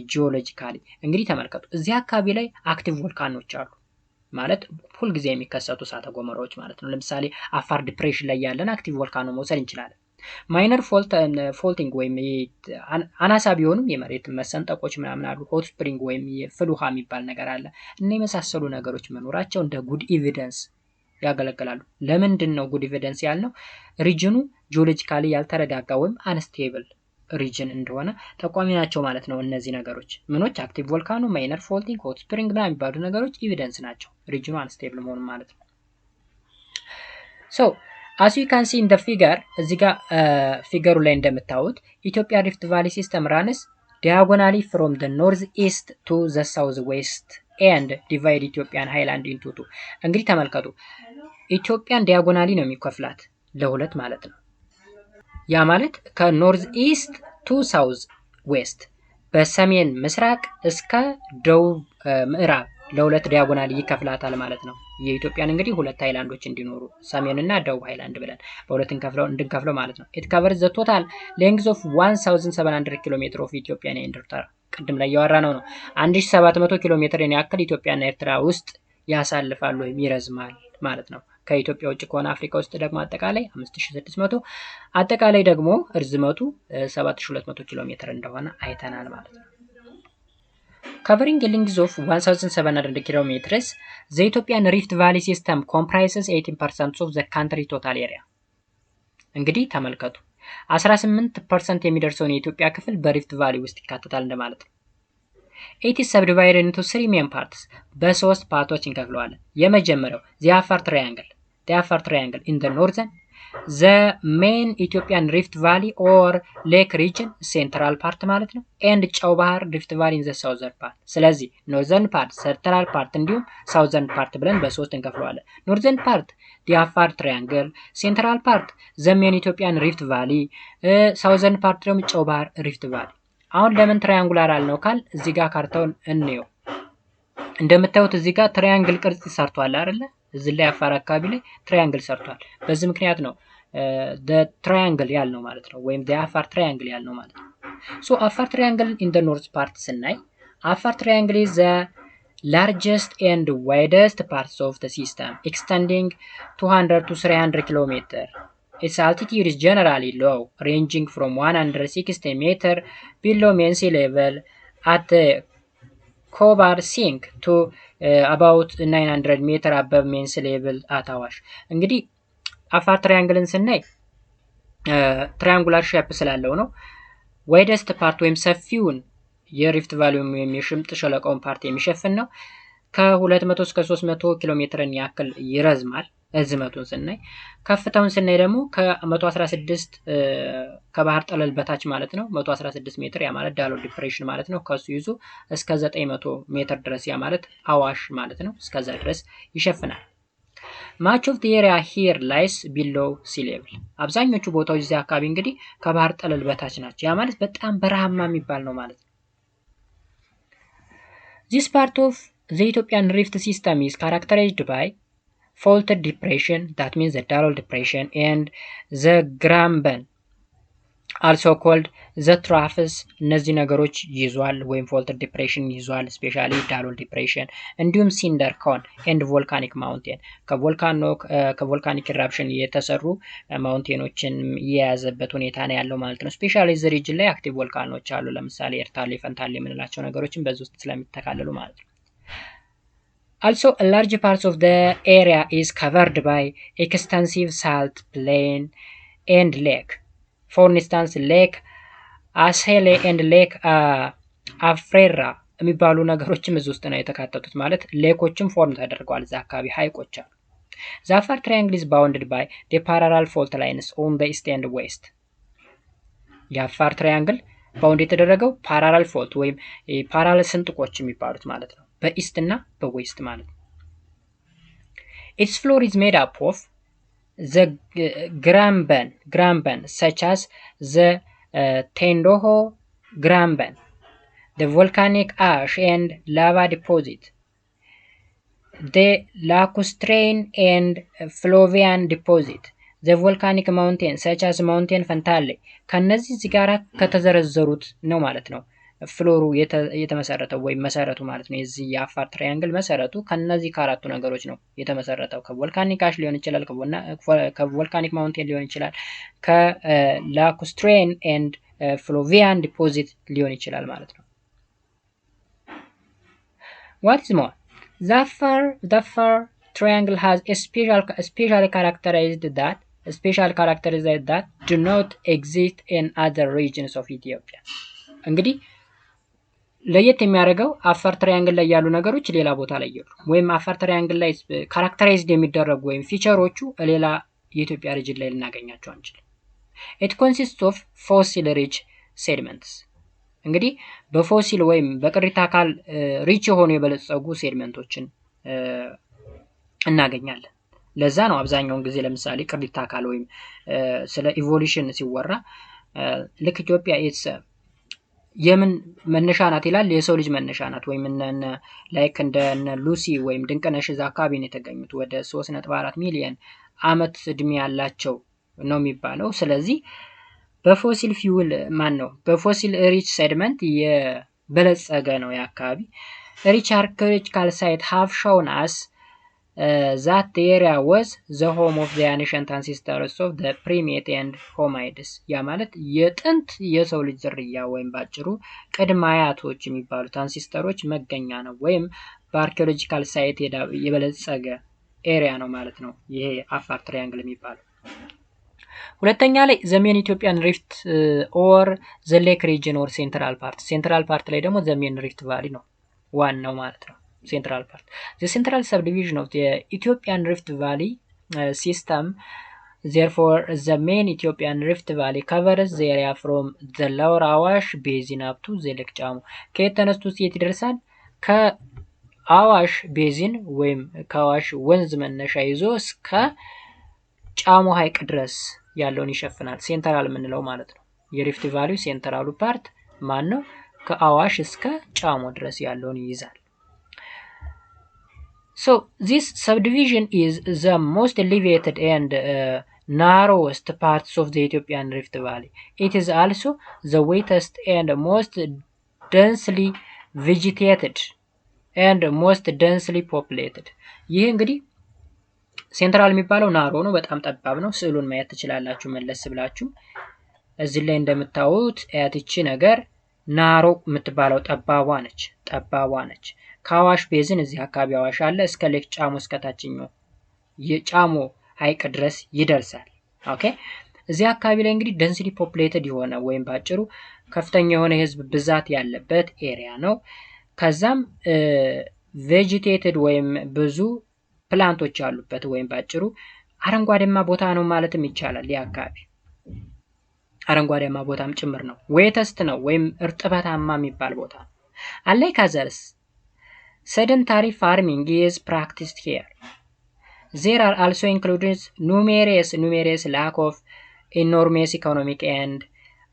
Speaker 1: geologically. እንግዲህ ተመልከቱ እዚህ አካባቢ ላይ አክቲቭ ቮልካኖች አሉ ማለት ሁል ጊዜ የሚከሰቱ እሳተ ገሞራዎች ማለት ነው። ለምሳሌ አፋር ዲፕሬሽን ላይ ያለን አክቲቭ ቮልካኖ መውሰድ እንችላለን። ማይነር ፎልቲንግ ወይም አናሳ ቢሆኑም የመሬት መሰንጠቆች ምናምን አሉ። ሆት ስፕሪንግ ወይም የፍል ውሃ የሚባል ነገር አለ እና የመሳሰሉ ነገሮች መኖራቸው እንደ ጉድ ኤቪደንስ ያገለግላሉ። ለምንድን ነው ጉድ ኤቪደንስ ያልነው? ሪጅኑ ጂኦሎጂካሊ ያልተረጋጋ ወይም አንስቴብል ሪጅን እንደሆነ ጠቋሚ ናቸው ማለት ነው። እነዚህ ነገሮች ምኖች አክቲቭ ቮልካኖ፣ ማይነር ፎልቲንግ፣ ሆት ስፕሪንግ ምናምን የሚባሉ ነገሮች ኤቪደንስ ናቸው ሪጅኑ አንስቴብል መሆኑ ማለት ነው። ሶ as you can see in the figure እዚህ ጋር ፊገሩ ላይ እንደምታዩት ኢትዮጵያ ሪፍት ቫሊ ሲስተም runs diagonally from the north east to the south west and divide Ethiopian highland into two። እንግዲህ ተመልከቱ ኢትዮጵያን ዲያጎናሊ ነው የሚከፍላት ለሁለት ማለት ነው። ያ ማለት ከኖርዝ ኢስት ቱ ሳውዝ ዌስት በሰሜን ምስራቅ እስከ ደቡብ ምዕራብ ለሁለት ዲያጎናሊ ይከፍላታል ማለት ነው። የኢትዮጵያን እንግዲህ ሁለት ሃይላንዶች እንዲኖሩ ሰሜንና ደቡብ ሃይላንድ ብለን በሁለት እንድንከፍለው ማለት ነው። it covers the total length of 1700 ኪሎ ሜትር of Ethiopia and Eritrea። ቅድም ላይ ያወራ ነው 1700 ኪሎ ሜትርን ያክል ኢትዮጵያና ኤርትራ ውስጥ ያሳልፋሉ ወይም ይረዝማል ማለት ነው። ከኢትዮጵያ ውጭ ከሆነ አፍሪካ ውስጥ ደግሞ አጠቃላይ 5600 አጠቃላይ ደግሞ እርዝመቱ 7200 ኪሎ ሜትር እንደሆነ አይተናል ማለት ነው። Covering a length of 1700 kilometers, the Ethiopian Rift Valley system comprises 18% of the country total area። እንግዲህ ተመልከቱ 18% የሚደርሰውን የኢትዮጵያ ክፍል በሪፍት ቫሊ ውስጥ ይካተታል እንደማለት ነው። It is subdivided into three main parts። በሶስት ፓርቶች እንከፍለዋለን። የመጀመሪያው the Afar triangle in the northern, the main Ethiopian Rift Valley or Lake region central part ማለት ነው and ጨው ባህር Rift Valley in the southern part። ስለዚህ northern part, central part እንዲሁም southern part ብለን በሶስት እንከፍለዋለን። northern part the Afar triangle፣ central part the main Ethiopian Rift Valley፣ southern part ደግሞ ጨው ባህር Rift Valley። አሁን ለምን ትራያንጉላር አልነው ካል እዚህ ጋር ካርታውን እንየው። እንደምታዩት እዚህ ጋር ትራያንግል ቅርጽ ሰርቷል አይደለ? እዚህ ላይ አፋር አካባቢ ላይ ትራያንግል ሰርቷል። በዚህ ምክንያት ነው the triangle ያልነው ማለት ነው ወይም the Afar triangle ያልነው ማለት ነው። so Afar triangle in the north part ስናይ Afar triangle is the largest and widest parts of the system extending 200 to 300 km. Its altitude is generally low, ranging from 160 meter below mean sea level at the Kobar sink to about 900 meter above mean sea level at Awash። እንግዲህ አፋር ትራያንግልን ስናይ ትራያንጉላር ሼፕ ስላለው ነው። ዋይደስት ፓርት ወይም ሰፊውን የሪፍት ቫሊ ወይም የሽምጥ ሸለቆውን ፓርት የሚሸፍን ነው። ከ200 እስከ 300 ኪሎ ሜትርን ያክል ይረዝማል። እዝመቱን ስናይ ከፍታውን ስናይ ደግሞ ከ116 ከባህር ጠለል በታች ማለት ነው 116 ሜትር ያ ማለት ዳሎል ዲፕሬሽን ማለት ነው። ከሱ ይዞ እስከ 900 ሜትር ድረስ ያ ማለት አዋሽ ማለት ነው። እስከዛ ድረስ ይሸፍናል። Much of the area here lies below sea level። አብዛኞቹ ቦታዎች እዚህ አካባቢ እንግዲህ ከባህር ጠለል በታች ናቸው። ያ ማለት በጣም በረሃማ የሚባል ነው ማለት ነው። This part of the Ethiopian rift system is characterized by faulted depression, that means the Darol depression, and the Gramben, also called the troughs። እነዚህ ነገሮች ይዟል ወይም faulted depression ይዟል especially Darol depression እንዲሁም cinder cone and volcanic mountain ከቮልካኒክ ኢራፕሽን የተሰሩ ማውንቴኖችን የያዘበት ሁኔታ ነው ያለው ማለት ነው። ስፔሻሊ እዚህ ሪጅን ላይ አክቲቭ ቮልካኖች አሉ። ለምሳሌ ኤርታሌ፣ ፈንታሌ የምንላቸው ነገሮችን በዚህ ውስጥ ስለሚተካለሉ ማለት ነው። Also, a large part of the area is covered by extensive salt plain and lake. For instance, Lake Ashele and Lake Afrera የሚባሉ ነገሮችም እዚህ ውስጥ ነው የተካተቱት ማለት ሌኮችም ፎርም ተደርገዋል። እዛ አካባቢ ሀይቆች አሉ። The Afar triangle is bounded by the parallel fault lines on the east and west። የአፋር ትራያንግል ባውንድ የተደረገው ፓራላል ፎልት ወይም ፓራላል ስንጥቆች የሚባሉት ማለት ነው፣ በኢስት እና በዌስት ማለት ነው። Its floor is made up of the Gramben such as the Tendoho Gramben, the volcanic ash and lava deposit, the lacustrine and Fluvian deposit, the volcanic mountain such as Mountain Fantale ከነዚህ እዚህ ጋር ከተዘረዘሩት ነው ማለት ነው ፍሎሩ የተመሰረተው ወይም መሰረቱ ማለት ነው። የዚህ የአፋር ትራያንግል መሰረቱ ከነዚህ ከአራቱ ነገሮች ነው የተመሰረተው። ከቮልካኒክ አሽ ሊሆን ይችላል፣ ከቮልካኒክ ማውንቴን ሊሆን ይችላል፣ ከላኩስትሬን ኤንድ ፍሎቪያን ዲፖዚት ሊሆን ይችላል ማለት ነው። What is more, the Afar triangle has a special characterized that do not exist in other regions of Ethiopia. እንግዲህ ለየት የሚያደርገው አፋር ትራያንግል ላይ ያሉ ነገሮች ሌላ ቦታ ላይ የሉ፣ ወይም አፋር ትራያንግል ላይ ካራክተራይዝድ የሚደረጉ ወይም ፊቸሮቹ ሌላ የኢትዮጵያ ሪጅን ላይ ልናገኛቸው አንችልም። It consists of fossil rich sediments. እንግዲህ በፎሲል ወይም በቅሪተ አካል ሪች የሆኑ የበለጸጉ ሴድመንቶችን እናገኛለን። ለዛ ነው አብዛኛውን ጊዜ ለምሳሌ ቅሪተ አካል ወይም ስለ ኢቮሉሽን ሲወራ ልክ ኢትዮጵያ የምን መነሻ ናት ይላል፣ የሰው ልጅ መነሻ ናት። ወይም ላይክ እንደ ሉሲ ወይም ድንቅነሽ እዛ አካባቢ ነው የተገኙት፣ ወደ 3.4 ሚሊዮን ዓመት እድሜ ያላቸው ነው የሚባለው። ስለዚህ በፎሲል ፊውል በፎሲል ሪች ሴድመንት የበለጸገ ነው የአካባቢ። ሪች አርኪኦሎጂካል ሳይት ሃቭ ሾውን አስ that the area was the home of the ancient ancestors of the primate and hominids. ያ ማለት የጥንት የሰው ልጅ ዝርያ ወይም ባጭሩ ቅድመ አያቶች የሚባሉት አንሲስተሮች መገኛ ነው፣ ወይም በአርኪኦሎጂካል ሳይት የበለጸገ ኤሪያ ነው ማለት ነው ይሄ አፋር ትራያንግል የሚባለው። ሁለተኛ ላይ ዘሜን ኢትዮጵያን ሪፍት ኦር ዘ ሌክ ሪጅን ኦር ሴንትራል ፓርት ላይ ደግሞ ዘሜን ሪፍት ቫሊ ነው ዋናው ማለት ነው። Central part. The central subdivision of the Ethiopian Rift Valley system, therefore, the main Ethiopian Rift Valley covers the area from the lower Awash basin up to the Lake Chamo. ከየት ተነስቶ የት ይደርሳል? ከአዋሽ ቤዚን ወይም ከአዋሽ ወንዝ መነሻ ይዞ እስከ ጫሞ ሐይቅ ድረስ ያለውን ይሸፍናል። ሴንትራል የምንለው ማለት ነው። የሪፍት ቫሊው ሴንትራሉ ፓርት ማን ነው? ከአዋሽ እስከ ጫሞ ድረስ ያለውን ይይዛል። So this subdivision is the most elevated and narrowest parts of the Ethiopian Rift Valley. It is also the wettest and most densely vegetated and most densely populated. ይህ እንግዲህ ሴንትራል የሚባለው ናሮ ነው፣ በጣም ጠባብ ነው። ስዕሉን ማየት ትችላላችሁ መለስ ብላችሁ። እዚህ ላይ እንደምታዩት ያትቺ ነገር ናሮ የምትባለው ጠባቧ ነች። ከአዋሽ ቤዝን እዚህ አካባቢ አዋሽ አለ እስከ ሌክ ጫሞ እስከ ታችኛው የጫሞ ሐይቅ ድረስ ይደርሳል። ኦኬ እዚህ አካባቢ ላይ እንግዲህ ደንስሊ ፖፑሌትድ የሆነ ወይም ባጭሩ ከፍተኛ የሆነ የህዝብ ብዛት ያለበት ኤሪያ ነው። ከዛም ቬጂቴትድ ወይም ብዙ ፕላንቶች ያሉበት ወይም ባጭሩ አረንጓዴማ ቦታ ነው ማለትም ይቻላል። ይህ አካባቢ አረንጓዴማ ቦታም ጭምር ነው። ዌተስት ነው ወይም እርጥበታማ የሚባል ቦታ ነው። Unlike others, sedentary farming is practiced here. There are also included numerous lack of enormous economic and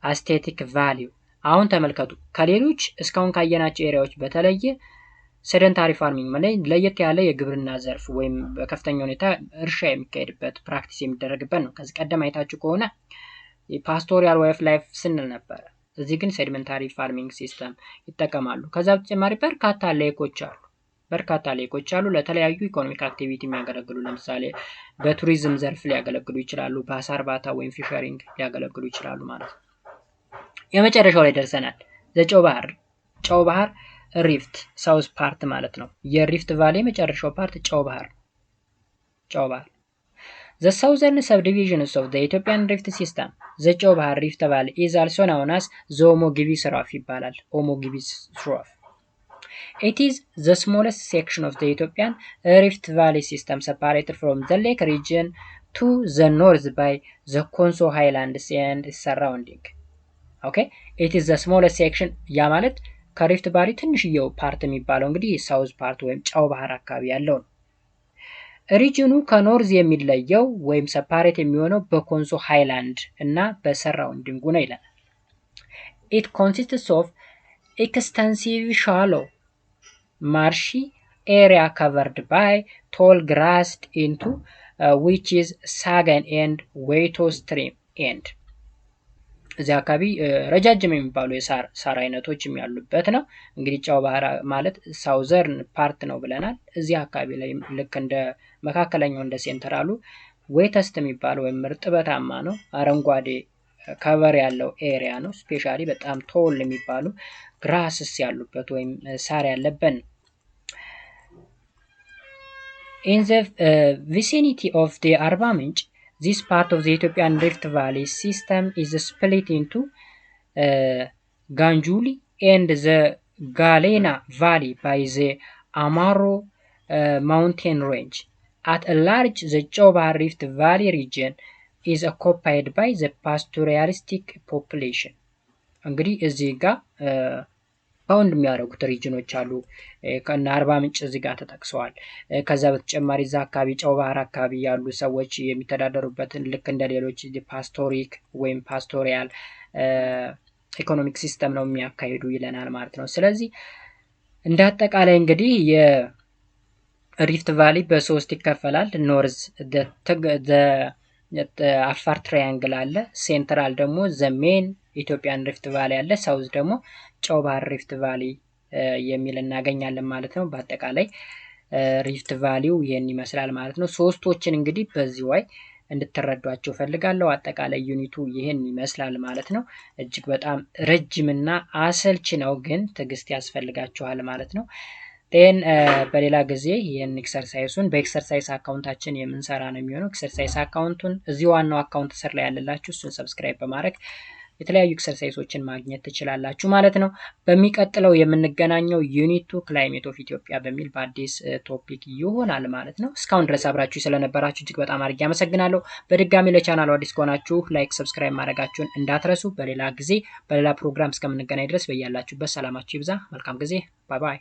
Speaker 1: aesthetic value. አሁን ተመልከቱ፣ ከሌሎች እስካሁን ካየናቸው ኤሪያዎች በተለየ ሴደንታሪ ፋርሚንግ ማለት ለየት ያለ የግብርና ዘርፍ ወይም በከፍተኛ ሁኔታ እርሻ የሚካሄድበት ፕራክቲስ የሚደረግበት ነው። ከዚህ ቀደም አይታችሁ ከሆነ የፓስቶሪያል ዌይ ኦፍ ላይፍ ስንል ነበር። እዚህ ግን ሴዲመንታሪ ፋርሚንግ ሲስተም ይጠቀማሉ። ከዛ በተጨማሪ በርካታ ሌኮች አሉ ለተለያዩ ኢኮኖሚክ አክቲቪቲ የሚያገለግሉ። ለምሳሌ በቱሪዝም ዘርፍ ሊያገለግሉ ይችላሉ፣ በአሳ እርባታ ወይም ፊሸሪንግ ሊያገለግሉ ይችላሉ ማለት ነው። የመጨረሻው ላይ ደርሰናል። ጨው ባህር ሪፍት ሳውዝ ፓርት ማለት ነው። የሪፍት ቫሊ የመጨረሻው ፓርት ጨው ባህር። The southern subdivisions of the Ethiopian rift system, the ጨው ባህር rift valley, is also known as the Omo-Gibis Trough ይባላል። Omo-Gibis Trough. It is the smallest section of the Ethiopian rift valley system, separated from the lake region to the north by the Konso highlands and surrounding. Okay, it is the smallest section ያ ማለት ከሪፍት ቫሊ ትንሽየው ፓርት የሚባለው እንግዲህ ሳውዝ ፓርት ወይም ጨው ባህር አካባቢ ያለው ነው። ሪጅኑ ከኖርዝ የሚለየው ወይም ሰፓሬት የሚሆነው በኮንሶ ሃይላንድ እና በሰራውንዲንጉ ነው ይላል። It consists of extensive shallow marshy area covered by tall grass into which is Sagan and Waito stream end. እዚያ አካባቢ ረጃጅም የሚባሉ የሳር አይነቶችም ያሉበት ነው። እንግዲህ ጨው ባህር ማለት ሳውዘርን ፓርት ነው ብለናል። እዚህ አካባቢ ላይ ልክ እንደ መካከለኛው እንደ ሴንትራሉ ዌተስት የሚባለው ወይም እርጥበታማ ነው። አረንጓዴ ከቨር ያለው ኤሪያ ነው። ስፔሻሊ በጣም ቶል የሚባሉ ግራስስ ያሉበት ወይም ሳር ያለበት ነው። In the vicinity of the Arba Minch, this part of the Ethiopian Rift Valley system is split into Ganjuli and the Galena Valley by the Amaro mountain range. At large, the Choba Rift Valley region is occupied by the pastoralistic population. እንግዲህ እዚህ ጋር ባውንድ የሚያደርጉት ሪጅኖች አሉ። ከና አርባ ምንጭ እዚህ ጋር ተጠቅሰዋል። ከዛ በተጨማሪ እዛ አካባቢ ጨው ባህር አካባቢ ያሉ ሰዎች የሚተዳደሩበትን ልክ እንደ ሌሎች ፓስቶሪክ ወይም ፓስቶሪያል ኢኮኖሚክ ሲስተም ነው የሚያካሂዱ ይለናል ማለት ነው። ስለዚህ እንደ አጠቃላይ እንግዲህ የሪፍት ቫሊ በሶስት ይከፈላል። ኖርዝ አፋር ትራያንግል አለ፣ ሴንትራል ደግሞ ዘሜን ኢትዮጵያን ሪፍት ቫሊ አለ፣ ሳውዝ ደግሞ ጨው ባህር ሪፍት ቫሊ የሚል እናገኛለን ማለት ነው። በአጠቃላይ ሪፍት ቫሊው ይሄን ይመስላል ማለት ነው። ሶስቶችን እንግዲህ በዚህ ወይ እንድትረዷቸው ፈልጋለሁ። አጠቃላይ ዩኒቱ ይሄን ይመስላል ማለት ነው። እጅግ በጣም ረጅምና አሰልች ነው፣ ግን ትዕግስት ያስፈልጋችኋል ማለት ነው። ጤን በሌላ ጊዜ ይሄን ኤክሰርሳይሱን በኤክሰርሳይዝ አካውንታችን የምንሰራ ነው የሚሆነው። ኤክሰርሳይዝ አካውንቱን እዚህ ዋናው አካውንት ስር ላይ ያለላችሁ እሱን ሰብስክራይብ በማድረግ የተለያዩ ኤክሰርሳይሶችን ማግኘት ትችላላችሁ ማለት ነው። በሚቀጥለው የምንገናኘው ዩኒት 2 ክላይሜት ኦፍ ኢትዮጵያ በሚል በአዲስ ቶፒክ ይሆናል ማለት ነው። እስካሁን ድረስ አብራችሁ ስለነበራችሁ እጅግ በጣም አድርጌ አመሰግናለሁ። በድጋሚ ለቻናሉ አዲስ ከሆናችሁ ላይክ፣ ሰብስክራይብ ማድረጋችሁን እንዳትረሱ። በሌላ ጊዜ በሌላ ፕሮግራም እስከምንገናኝ ድረስ በያላችሁበት ሰላማችሁ ይብዛ። መልካም ጊዜ። ባይ ባይ።